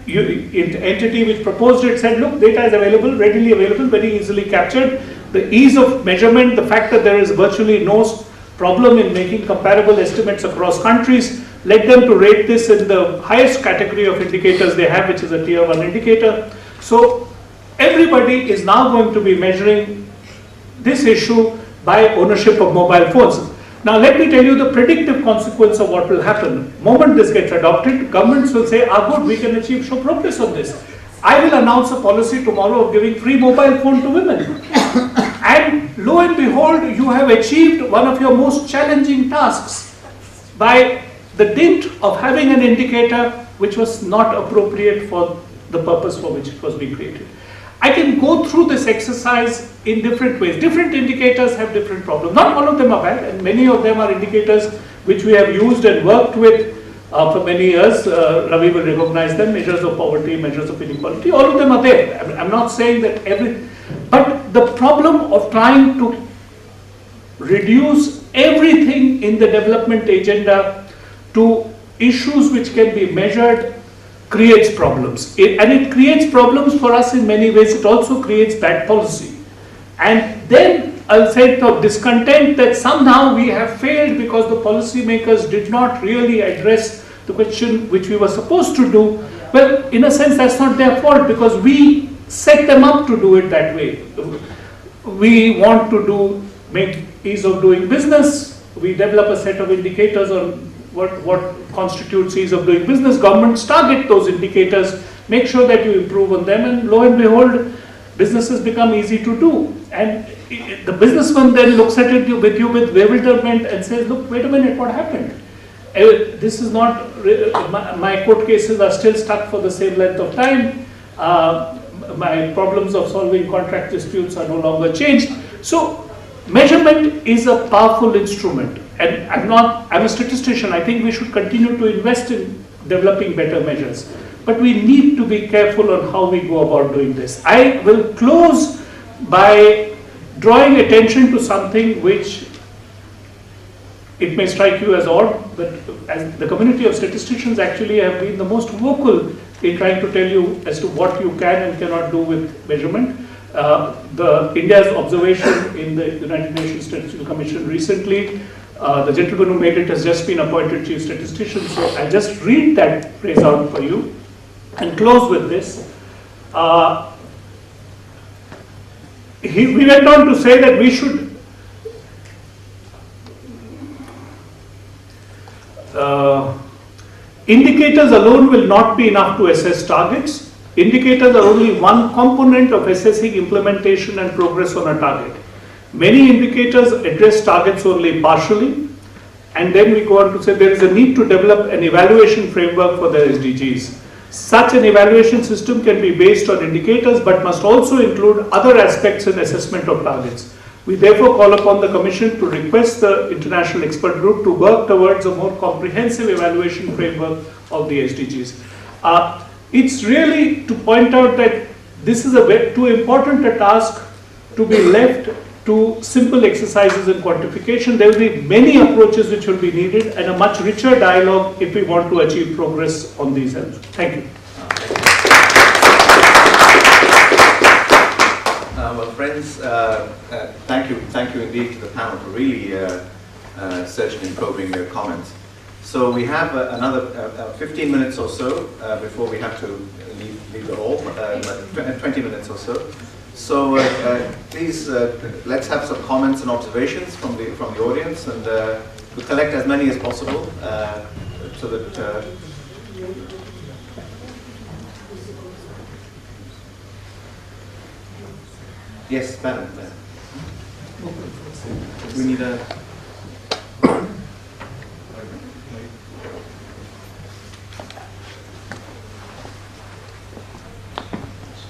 entity which proposed it said, look, data is available, readily available, very easily captured. The ease of measurement, the fact that there is virtually no problem in making comparable estimates across countries, led them to rate this in the highest category of indicators they have, which is a tier 1 indicator. So everybody is now going to be measuring this issue by ownership of mobile phones. Now let me tell you the predictive consequence of what will happen. The moment this gets adopted, governments will say, good, we can show progress on this. I will announce a policy tomorrow of giving free mobile phone to women. And lo and behold, you have achieved one of your most challenging tasks by the dint of having an indicator which was not appropriate for the purpose for which it was being created. I can go through this exercise in different ways. Different indicators have different problems. Not all of them are bad, and many of them are indicators which we have used and worked with for many years. Ravi will recognize them, measures of poverty, measures of inequality, all of them are there. I'm not saying that but the problem of trying to reduce everything in the development agenda to issues which can be measured creates problems. And it creates problems for us in many ways. It also creates bad policy. And then I'll say the discontent that somehow we have failed because the policymakers did not really address the question which we were supposed to do. Well, in a sense, that's not their fault because we set them up to do it that way. We want to make ease of doing business. We develop a set of indicators on what constitutes ease of doing business. Governments target those indicators, make sure that you improve on them, and lo and behold, businesses become easy to do. And the businessman then looks at it with bewilderment and says, look, wait a minute, what happened? This is not, my court cases are still stuck for the same length of time. My problems of solving contract disputes are no longer changed. So measurement is a powerful instrument. And I'm a statistician. I think we should continue to invest in developing better measures. But we need to be careful on how we go about doing this. I will close by drawing attention to something which it may strike you as odd, but as the community of statisticians actually have been the most vocal in trying to tell you as to what you can and cannot do with measurement. India's observation in the United Nations Statistical Commission recently, the gentleman who made it has just been appointed chief statistician, so I'll just read that phrase out for you and close with this. We went on to say that we should indicators alone will not be enough to assess targets. Indicators are only one component of assessing implementation and progress on a target. Many indicators address targets only partially, and then we go on to say there is a need to develop an evaluation framework for the SDGs. Such an evaluation system can be based on indicators but must also include other aspects in assessment of targets. We therefore call upon the Commission to request the International Expert Group to work towards a more comprehensive evaluation framework of the SDGs. It's really to point out that this is too important a task to be left to simple exercises in quantification. There will be many approaches which will be needed and a much richer dialogue if we want to achieve progress on these ends. Thank you. Well, friends, thank you indeed to the panel for really searching and probing your comments. So we have another 15 minutes or so before we have to leave the hall, 20 minutes or so. So please, let's have some comments and observations from the audience, and we'll collect as many as possible so that. Yes, madam. We need a.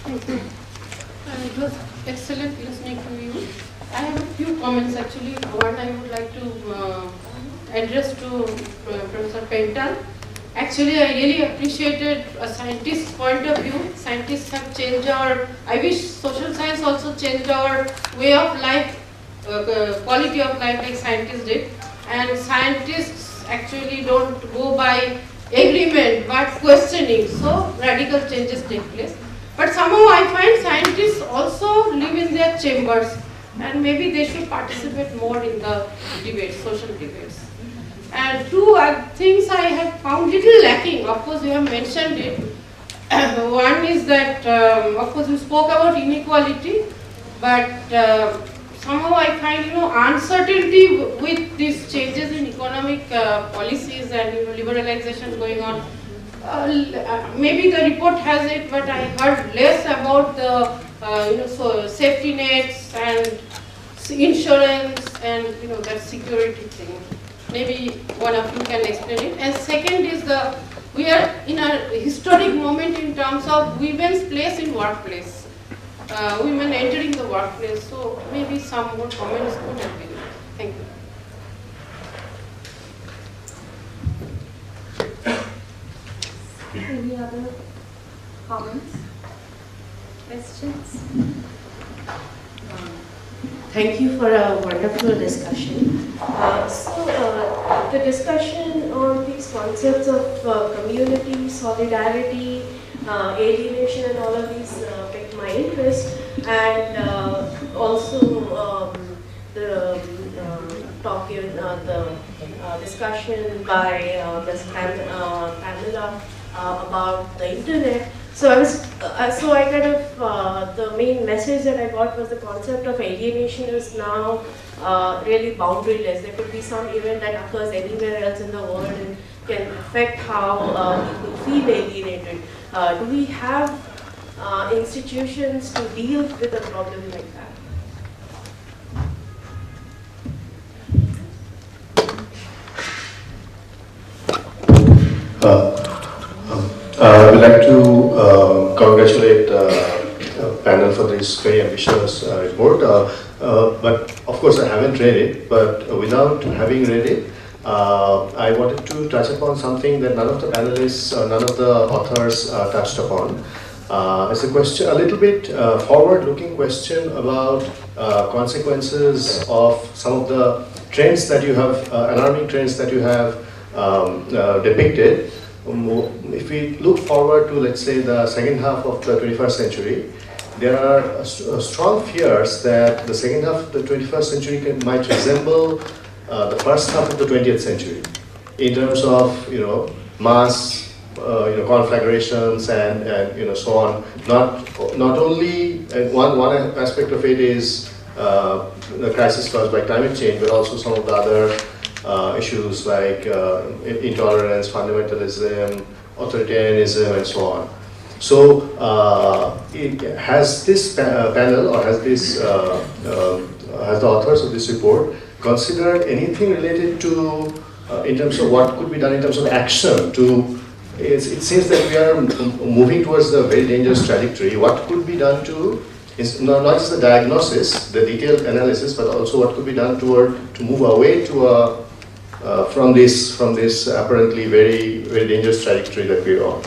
Thank you. It was excellent listening to you. I have a few comments actually. One I would like to address to Professor Pental. Actually, I really appreciated a scientist's point of view. Scientists have changed I wish social science also changed our way of life, quality of life like scientists did. And scientists actually don't go by agreement but questioning, so radical changes take place. But somehow I find scientists also live in their chambers, and maybe they should participate more in the debates, social debates. And two things I have found little lacking. Of course, you have mentioned it. One is that, of course, you spoke about inequality, but somehow I find, uncertainty with these changes in economic policies and liberalization going on. Maybe the report has it, but I heard less about the so safety nets and insurance and that security thing. Maybe one of you can explain it. And second is we are in a historic moment in terms of women's place in workplace. Women entering the workplace. So maybe some more comments could have been. Thank you. Any other comments? Questions? Thank you for a wonderful discussion. The discussion on these concepts of community, solidarity, alienation, and all of these piqued my interest, and also the talk, the discussion by Ms. Pamela about the internet. So I kind of, the main message that I got was the concept of alienation is now really boundaryless. There could be some event that occurs anywhere else in the world and can affect how people feel alienated. Do we have institutions to deal with a problem like that? I would like to congratulate the panel for this very ambitious report. But of course, I haven't read it. But without having read it, I wanted to touch upon something that none of the panelists, none of the authors touched upon. It's a question, a little bit forward-looking question about consequences of some of the trends that you have, alarming trends that you have depicted. If we look forward to, let's say, the second half of the 21st century, there are strong fears that the second half of the 21st century might resemble the first half of the 20th century in terms of, mass, conflagrations and so on. Not only one aspect of it is the crisis caused by climate change, but also some of the other issues like intolerance, fundamentalism, authoritarianism, and so on. So, has this panel, or has the authors of this report considered anything related to, in terms of what could be done in terms of action to? It seems that we are moving towards a very dangerous trajectory. What could be done to? It's not just the diagnosis, the detailed analysis, but also what could be done to move away to from this apparently very dangerous trajectory that we're on.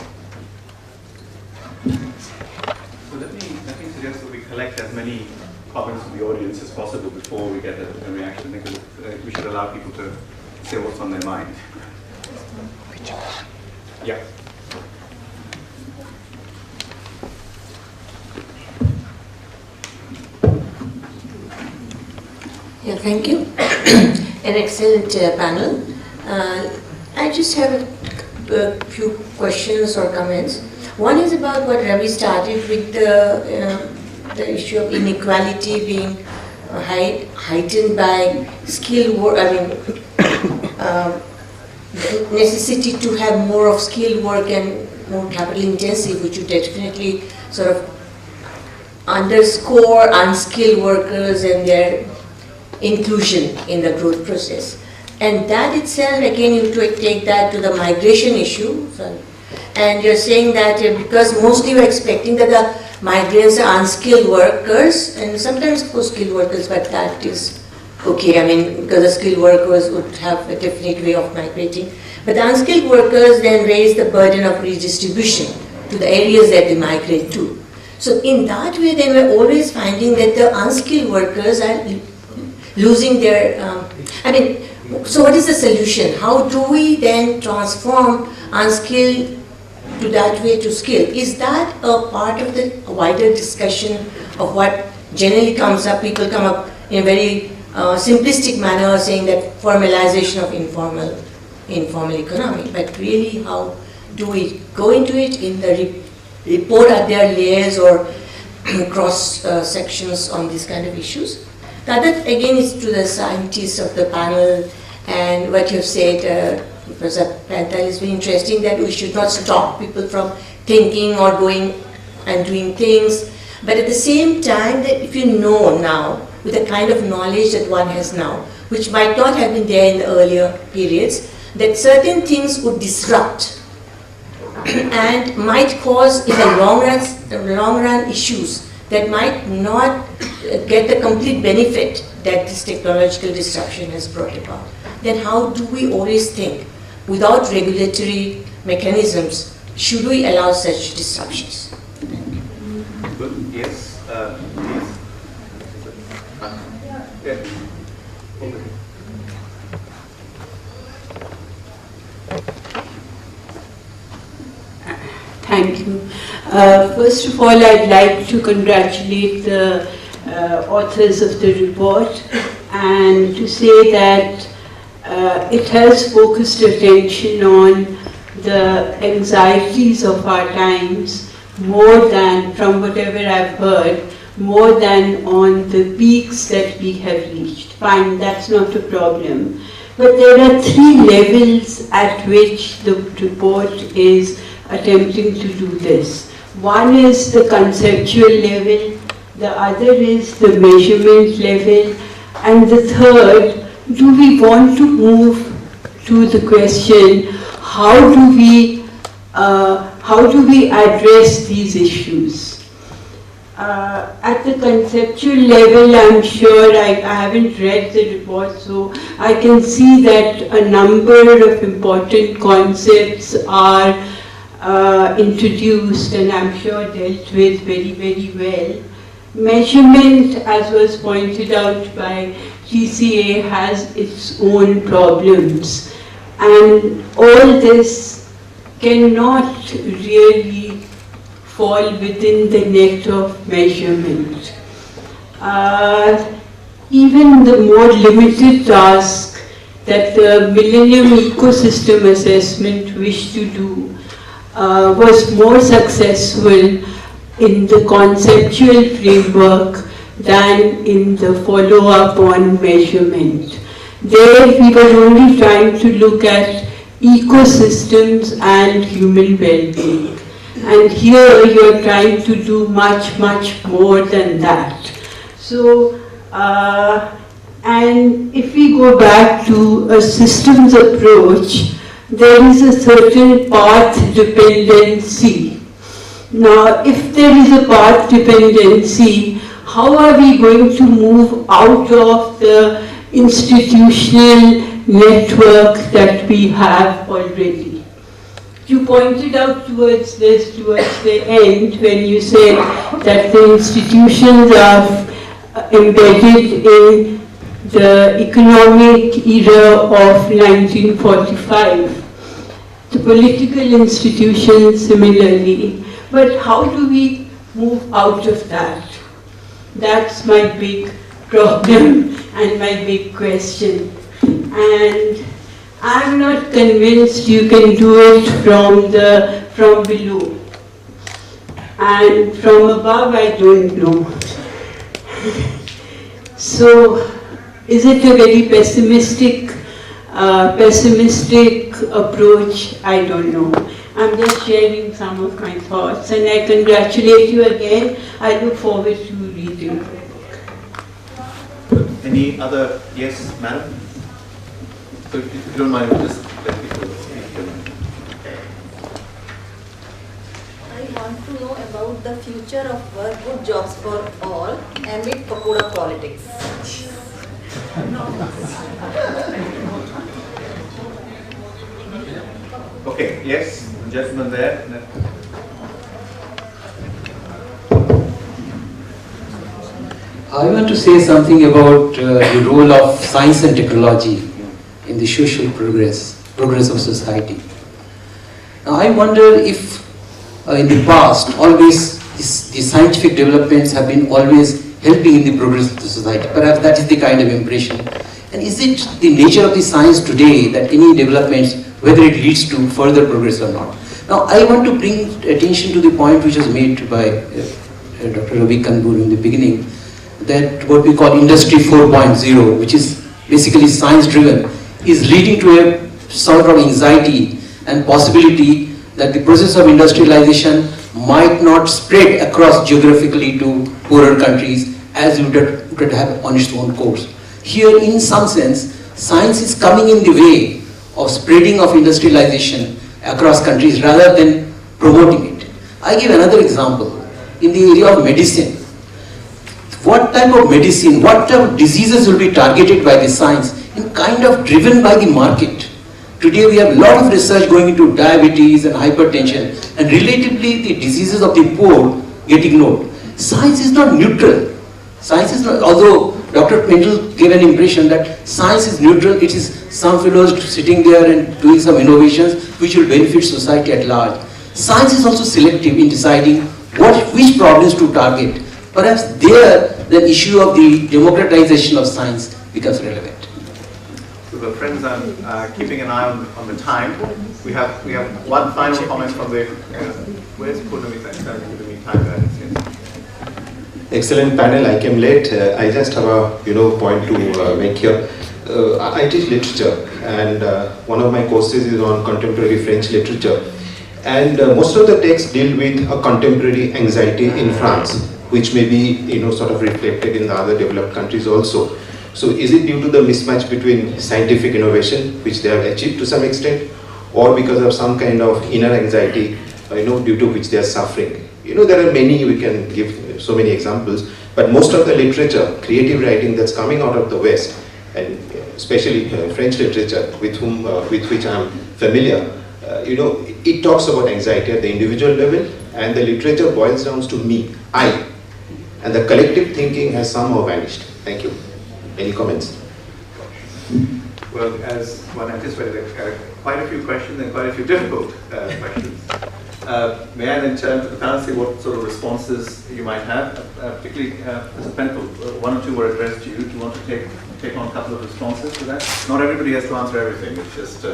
So let me suggest that we collect as many comments from the audience as possible before we get a reaction, because we should allow people to say what's on their mind. Yeah. Yeah, thank you. An excellent panel. I just have a few questions or comments. One is about what Ravi started with, the issue of inequality being heightened by skilled work. The necessity to have more of skilled work and more capital intensive, which would definitely sort of underscore unskilled workers and their inclusion in the growth process. And that itself, again, you take that to the migration issue. And you're saying that because mostly we're expecting that the migrants are unskilled workers, and sometimes of course skilled workers, but that is okay. Because the skilled workers would have a definite way of migrating. But the unskilled workers then raise the burden of redistribution to the areas that they migrate to. So in that way, then we're always finding that the unskilled workers are losing their, so what is the solution? How do we then transform unskilled to that way to skill? Is that a part of the wider discussion of what generally comes up? People come up in a very simplistic manner saying that formalization of informal economy, but really how do we go into it? In the report, are there layers or cross sections on these kind of issues? The other, again, is to the scientists of the panel, and what you've said, Professor Pantal, is very interesting, that we should not stop people from thinking or going and doing things. But at the same time, that if you know now, with the kind of knowledge that one has now, which might not have been there in the earlier periods, that certain things would disrupt and might cause, in the long run issues that might not get the complete benefit that this technological disruption has brought about. Then how do we always think, without regulatory mechanisms, Should we allow such disruptions? Good. Yes, please. Yeah. Okay. Thank you. First of all, I'd like to congratulate the authors of the report and to say that it has focused attention on the anxieties of our times more than, from whatever I've heard, more than on the peaks that we have reached. Fine, that's not a problem. But there are 3 levels at which the report is attempting to do this. One is the conceptual level, the other is the measurement level, and the third, do we want to move to the question, how do we address these issues? At the conceptual level, I'm sure I haven't read the report, so I can see that a number of important concepts are introduced and I'm sure dealt with very, very well. Measurement, as was pointed out by TCA, has its own problems, and all this cannot really fall within the net of measurement. Even the more limited task that the Millennium Ecosystem Assessment wished to do was more successful in the conceptual framework than in the follow-up on measurement. There we were only trying to look at ecosystems and human well-being. And here you're trying to do much, much more than that. So, and if we go back to a systems approach, there is a certain path dependency. Now, if there is a path dependency, how are we going to move out of the institutional network that we have already? You pointed out towards this, towards the end, when you said that the institutions are embedded in the economic era of 1945. The political institutions similarly. But how do we move out of that? That's my big problem and my big question. And I'm not convinced you can do it from below. And from above, I don't know. So, is it a very pessimistic approach? I don't know. I'm just sharing some of my thoughts, and I congratulate you again. I look forward to reading the book. Any other? Yes, madam? So if you don't mind, just let people speak. I want to know about the future of work, good jobs for all, amid Pakoda politics. Okay, yes, gentleman there. I want to say something about the role of science and technology in the social progress of society. Now, I wonder if in the past, always the scientific developments have been always helping in the progress of the society. Perhaps that is the kind of impression. And is it the nature of the science today that any developments, whether it leads to further progress or not? Now, I want to bring attention to the point which was made by Dr. Ravi Kanpur in the beginning, that what we call Industry 4.0, which is basically science-driven, is leading to a sort of anxiety and possibility that the process of industrialization might not spread across geographically to poorer countries as it would have on its own course. Here, in some sense, science is coming in the way of spreading of industrialization across countries rather than promoting it. I give another example. In the area of medicine, what type of medicine, what type of diseases will be targeted by the science and kind of driven by the market. Today we have a lot of research going into diabetes and hypertension, and relatively the diseases of the poor get ignored. Science is not neutral. Science is not, although Dr. Pendle gave an impression that science is neutral, it is some fellows sitting there and doing some innovations which will benefit society at large. Science is also selective in deciding which problems to target. Perhaps there the issue of the democratization of science becomes relevant. So the friends, I'm keeping an eye on the time. We have one final comment from the, where's Purnamita? Giving me time guidance. Yes. Excellent panel. I came late. I just have a point to make here. I teach literature, and one of my courses is on contemporary French literature. And most of the texts deal with a contemporary anxiety in France, which may be sort of reflected in the other developed countries also. So is it due to the mismatch between scientific innovation, which they have achieved to some extent, or because of some kind of inner anxiety, due to which they are suffering? There are many, we can give so many examples, but most of the literature, creative writing that's coming out of the West, and especially French literature, with which I'm familiar, it talks about anxiety at the individual level, and the literature boils down to me, I, and the collective thinking has somehow vanished. Thank you. Any comments? Well, as one anticipated, quite a few questions and quite a few difficult questions. May I then turn to the panel, see what sort of responses you might have, particularly Mr. Pentel, one or two were addressed to you. Do you want to take on a couple of responses to that? Not everybody has to answer everything, it's just...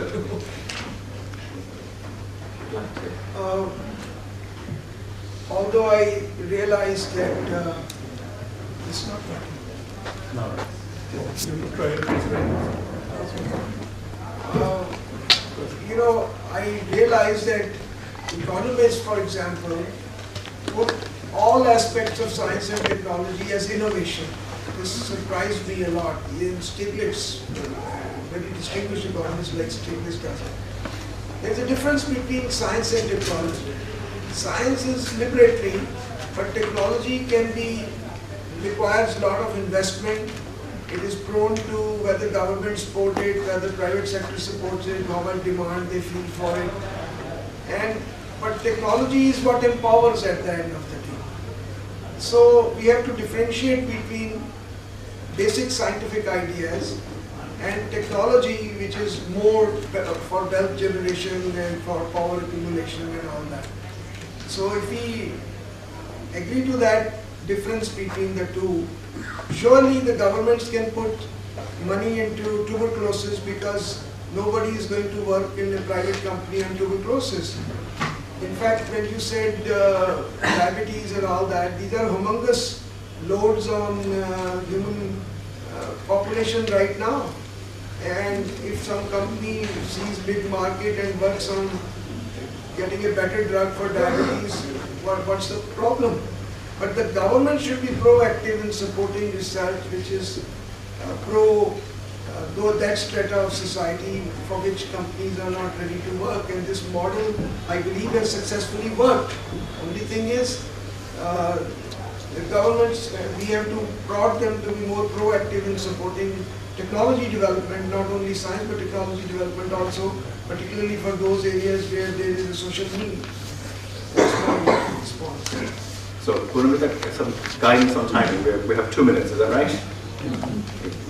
although I realize that it's not working. No. I realize that economists, for example, put all aspects of science and technology as innovation. This surprised me a lot. In Stiglitz, very distinguished economists like Stiglitz does it. There's a difference between science and technology. Science is liberatory, but technology requires a lot of investment. It is prone to whether government support it, whether private sector supports it, how much demand they feel for it. But technology is what empowers at the end of the day. So we have to differentiate between basic scientific ideas and technology, which is more for wealth generation and for power accumulation and all that. So if we agree to that difference between the two, surely the governments can put money into tuberculosis, because nobody is going to work in a private company on tuberculosis. In fact, when you said diabetes and all that, these are humongous loads on human population right now. And if some company sees big market and works on getting a better drug for diabetes, what's the problem? But the government should be proactive in supporting research which is though that strata of society for which companies are not ready to work. And this model, I believe, has successfully worked. Only thing is, the governments, we have to prod them to be more proactive in supporting technology development, not only science but technology development also, particularly for those areas where there is a social need. That's my response. So, Purnamita, some guidance on timing. We have 2 minutes, is that right?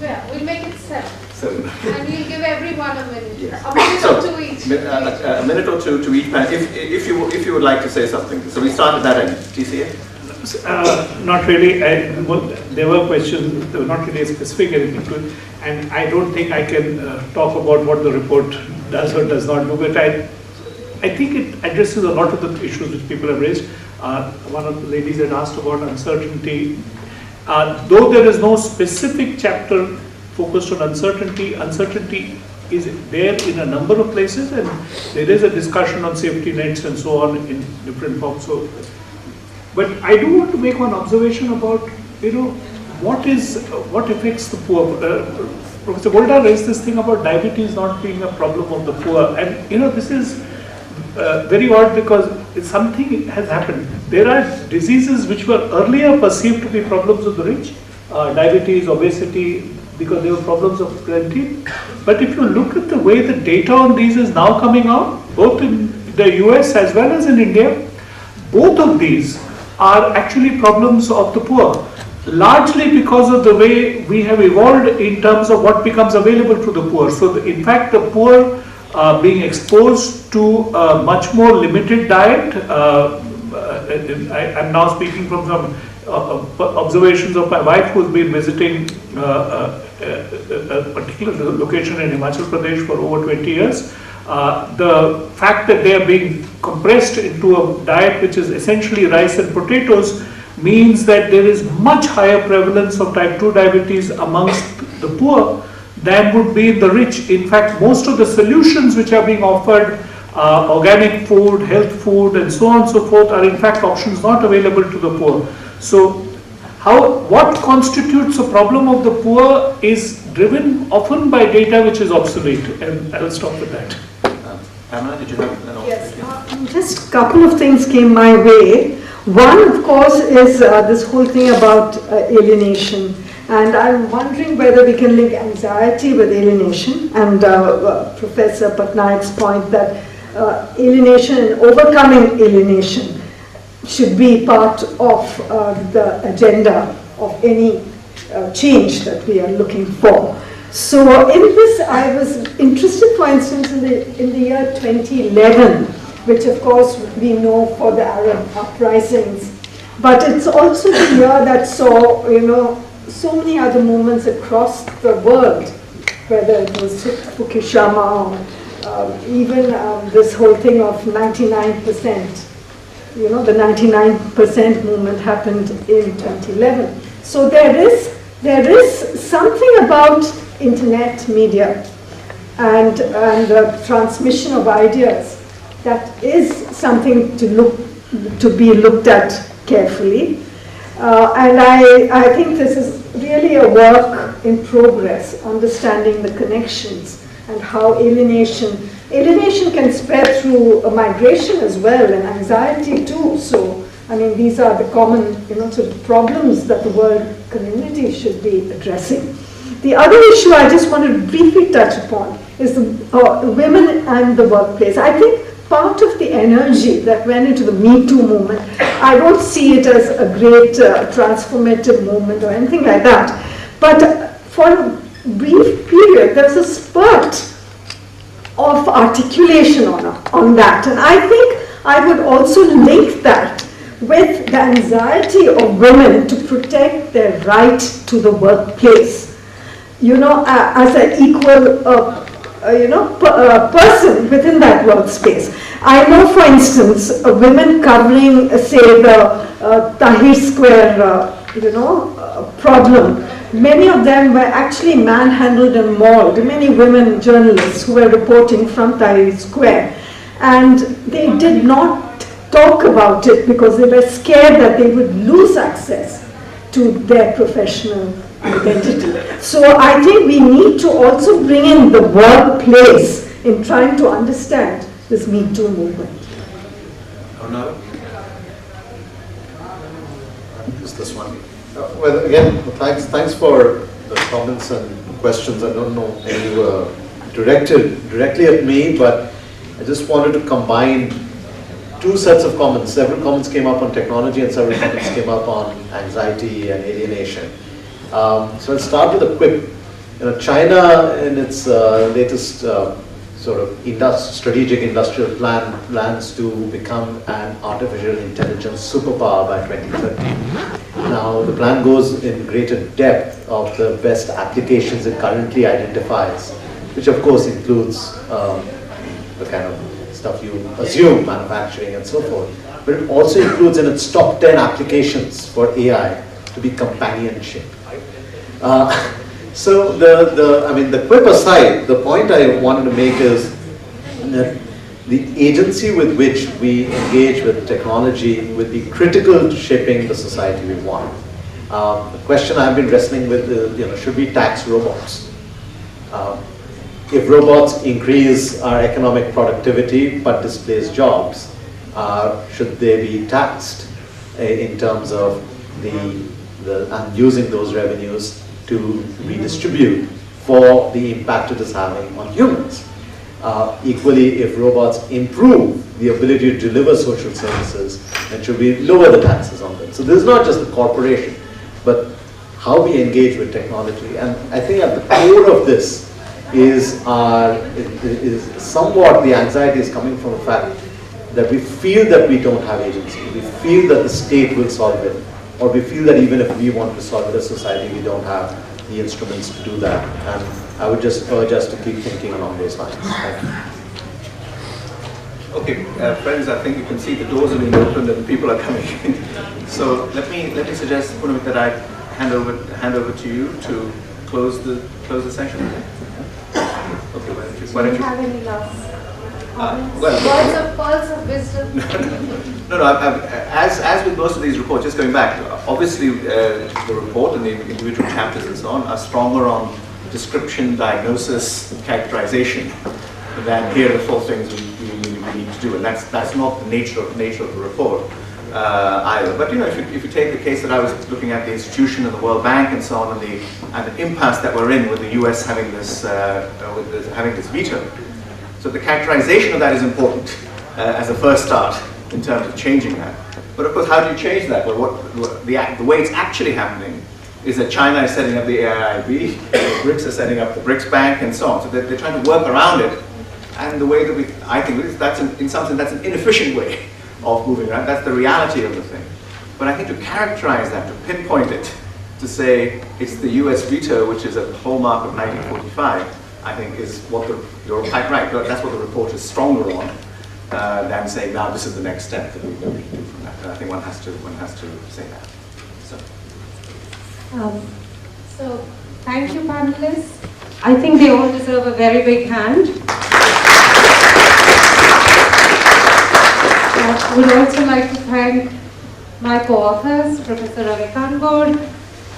Yeah, we'll make it 7. 7. And we'll give everyone a minute. Yes. A minute So, or two each. a minute or two to each panel, if you would like to say something. So we start at that end. TCA? Not really. There were questions, there were not really specific anything to it, and I don't think I can talk about what the report does or does not do, but I think it addresses a lot of the issues which people have raised. One of the ladies had asked about uncertainty. Though there is no specific chapter focused on uncertainty, uncertainty is there in a number of places, and there is a discussion on safety nets and so on in different forms. So, but I do want to make one observation about, what affects the poor. Professor Golda raised this thing about diabetes not being a problem of the poor, and this is very odd, because something has happened. There are diseases which were earlier perceived to be problems of the rich, diabetes, obesity, because there were problems of plenty. But if you look at the way the data on these is now coming out, both in the US as well as in India, both of these are actually problems of the poor, largely because of the way we have evolved in terms of what becomes available to the poor. So in fact, the poor being exposed to a much more limited diet. I'm now speaking from some observations of my wife who's been visiting a particular location in Himachal Pradesh for over 20 years. The fact that they are being compressed into a diet which is essentially rice and potatoes means that there is much higher prevalence of type 2 diabetes amongst the poor than would be the rich. In fact, most of the solutions which are being offered, organic food, health food, and so on and so forth, are in fact options not available to the poor. So, what constitutes a problem of the poor is driven often by data which is obsolete, and I'll stop with that. Pamela, did you have an Yes, just a couple of things came my way. One, of course, is this whole thing about alienation. And I'm wondering whether we can link anxiety with alienation, and Professor Patnaik's point that alienation and overcoming alienation should be part of the agenda of any change that we are looking for. So in this, I was interested, for instance, in the year 2011, which of course we know for the Arab uprisings, but it's also the year that saw, so many other movements across the world, whether it was Fukushima or even this whole thing of 99%. The 99% movement happened in 2011. So there is something about internet media and the transmission of ideas that is something to be looked at carefully. And I think this is really a work in progress, understanding the connections and how alienation can spread through migration as well, and anxiety too. So, I mean, these are the common, sort of problems that the world community should be addressing. The other issue I just want to briefly touch upon is the women and the workplace. I think part of the energy that went into the Me Too movement, I don't see it as a great transformative movement or anything like that. But for a brief period, there's a spurt of articulation on that. And I think I would also link that with the anxiety of women to protect their right to the workplace. As an equal person within that workspace. I know, for instance, women covering, say, the Tahrir Square, problem. Many of them were actually manhandled and mauled. Many women journalists who were reporting from Tahrir Square, and they did not talk about it because they were scared that they would lose access to their professional identity. So I think we need to also bring in the workplace in trying to understand this Me Too movement. Oh no. Just this one. Well, again, thanks for the comments and questions. I don't know any were directed directly at me, but I just wanted to combine two sets of comments. Several comments came up on technology and several comments came up on anxiety and alienation. So I'll start with a quip. China, in its latest sort of strategic industrial plan, plans to become an artificial intelligence superpower by 2030. Now, the plan goes in greater depth of the best applications it currently identifies, which of course includes the kind of stuff you assume, manufacturing and so forth. But it also includes in its top 10 applications for AI to be companionship. So the quip aside, the point I wanted to make is that the agency with which we engage with technology would be critical to shaping the society we want. The question I've been wrestling with is, should we tax robots? If robots increase our economic productivity but displace jobs, should they be taxed in terms of and using those revenues to redistribute for the impact it is having on humans. Equally, if robots improve the ability to deliver social services, then should we lower the taxes on them? So this is not just the corporation, but how we engage with technology. And I think at the core of this is somewhat the anxiety is coming from the fact that we feel that we don't have agency. We feel that the state will solve it. Or we feel that even if we want to solve it as a society, we don't have the instruments to do that. And I would just urge us to keep thinking along those lines. Thank you. Okay, friends, I think you can see the doors are being opened and people are coming in. So let me suggest, Punamit, that I hand over to you to close the session. Okay, why don't you? Have any last comments? Words of wisdom. No. As with most of these reports, just going back, obviously the report and the individual chapters and so on are stronger on description, diagnosis, characterization than here are the 4 things we need to do, and that's not the nature of the report either. But if you take the case that I was looking at, the institution and the World Bank and so on, and the impasse that we're in with the US having this having this veto. So the characterization of that is important as a first start in terms of changing that. But of course, how do you change that? Well, the way it's actually happening is that China is setting up the AIIB, the BRICS are setting up the BRICS Bank, and so on. So they're trying to work around it. And the way that I think that's in some sense, that's an inefficient way of moving around. That's the reality of the thing. But I think to characterize that, to pinpoint it, to say it's the US veto, which is a hallmark of 1945, I think is what you're quite right. That's what the report is stronger on than saying, now this is the next step that we're going to do from that. And I think one has to say that. So thank you, panelists. I think they all deserve a very big hand. I would also like to thank my co-authors, Professor Ravi Kanbod,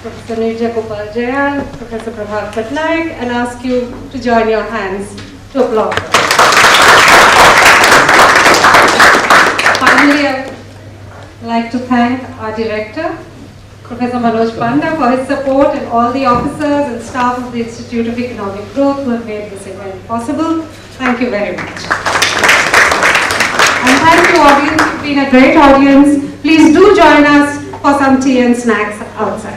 Professor Nirja Gopal Jayal, Professor Prabhat Patnaik, and ask you to join your hands to applaud. Finally, I would like to thank our director, Professor Manoj Panda, for his support, and all the officers and staff of the Institute of Economic Growth who have made this event possible. Thank you very much. And thank you, audience. It's been a great audience. Please do join us for some tea and snacks outside.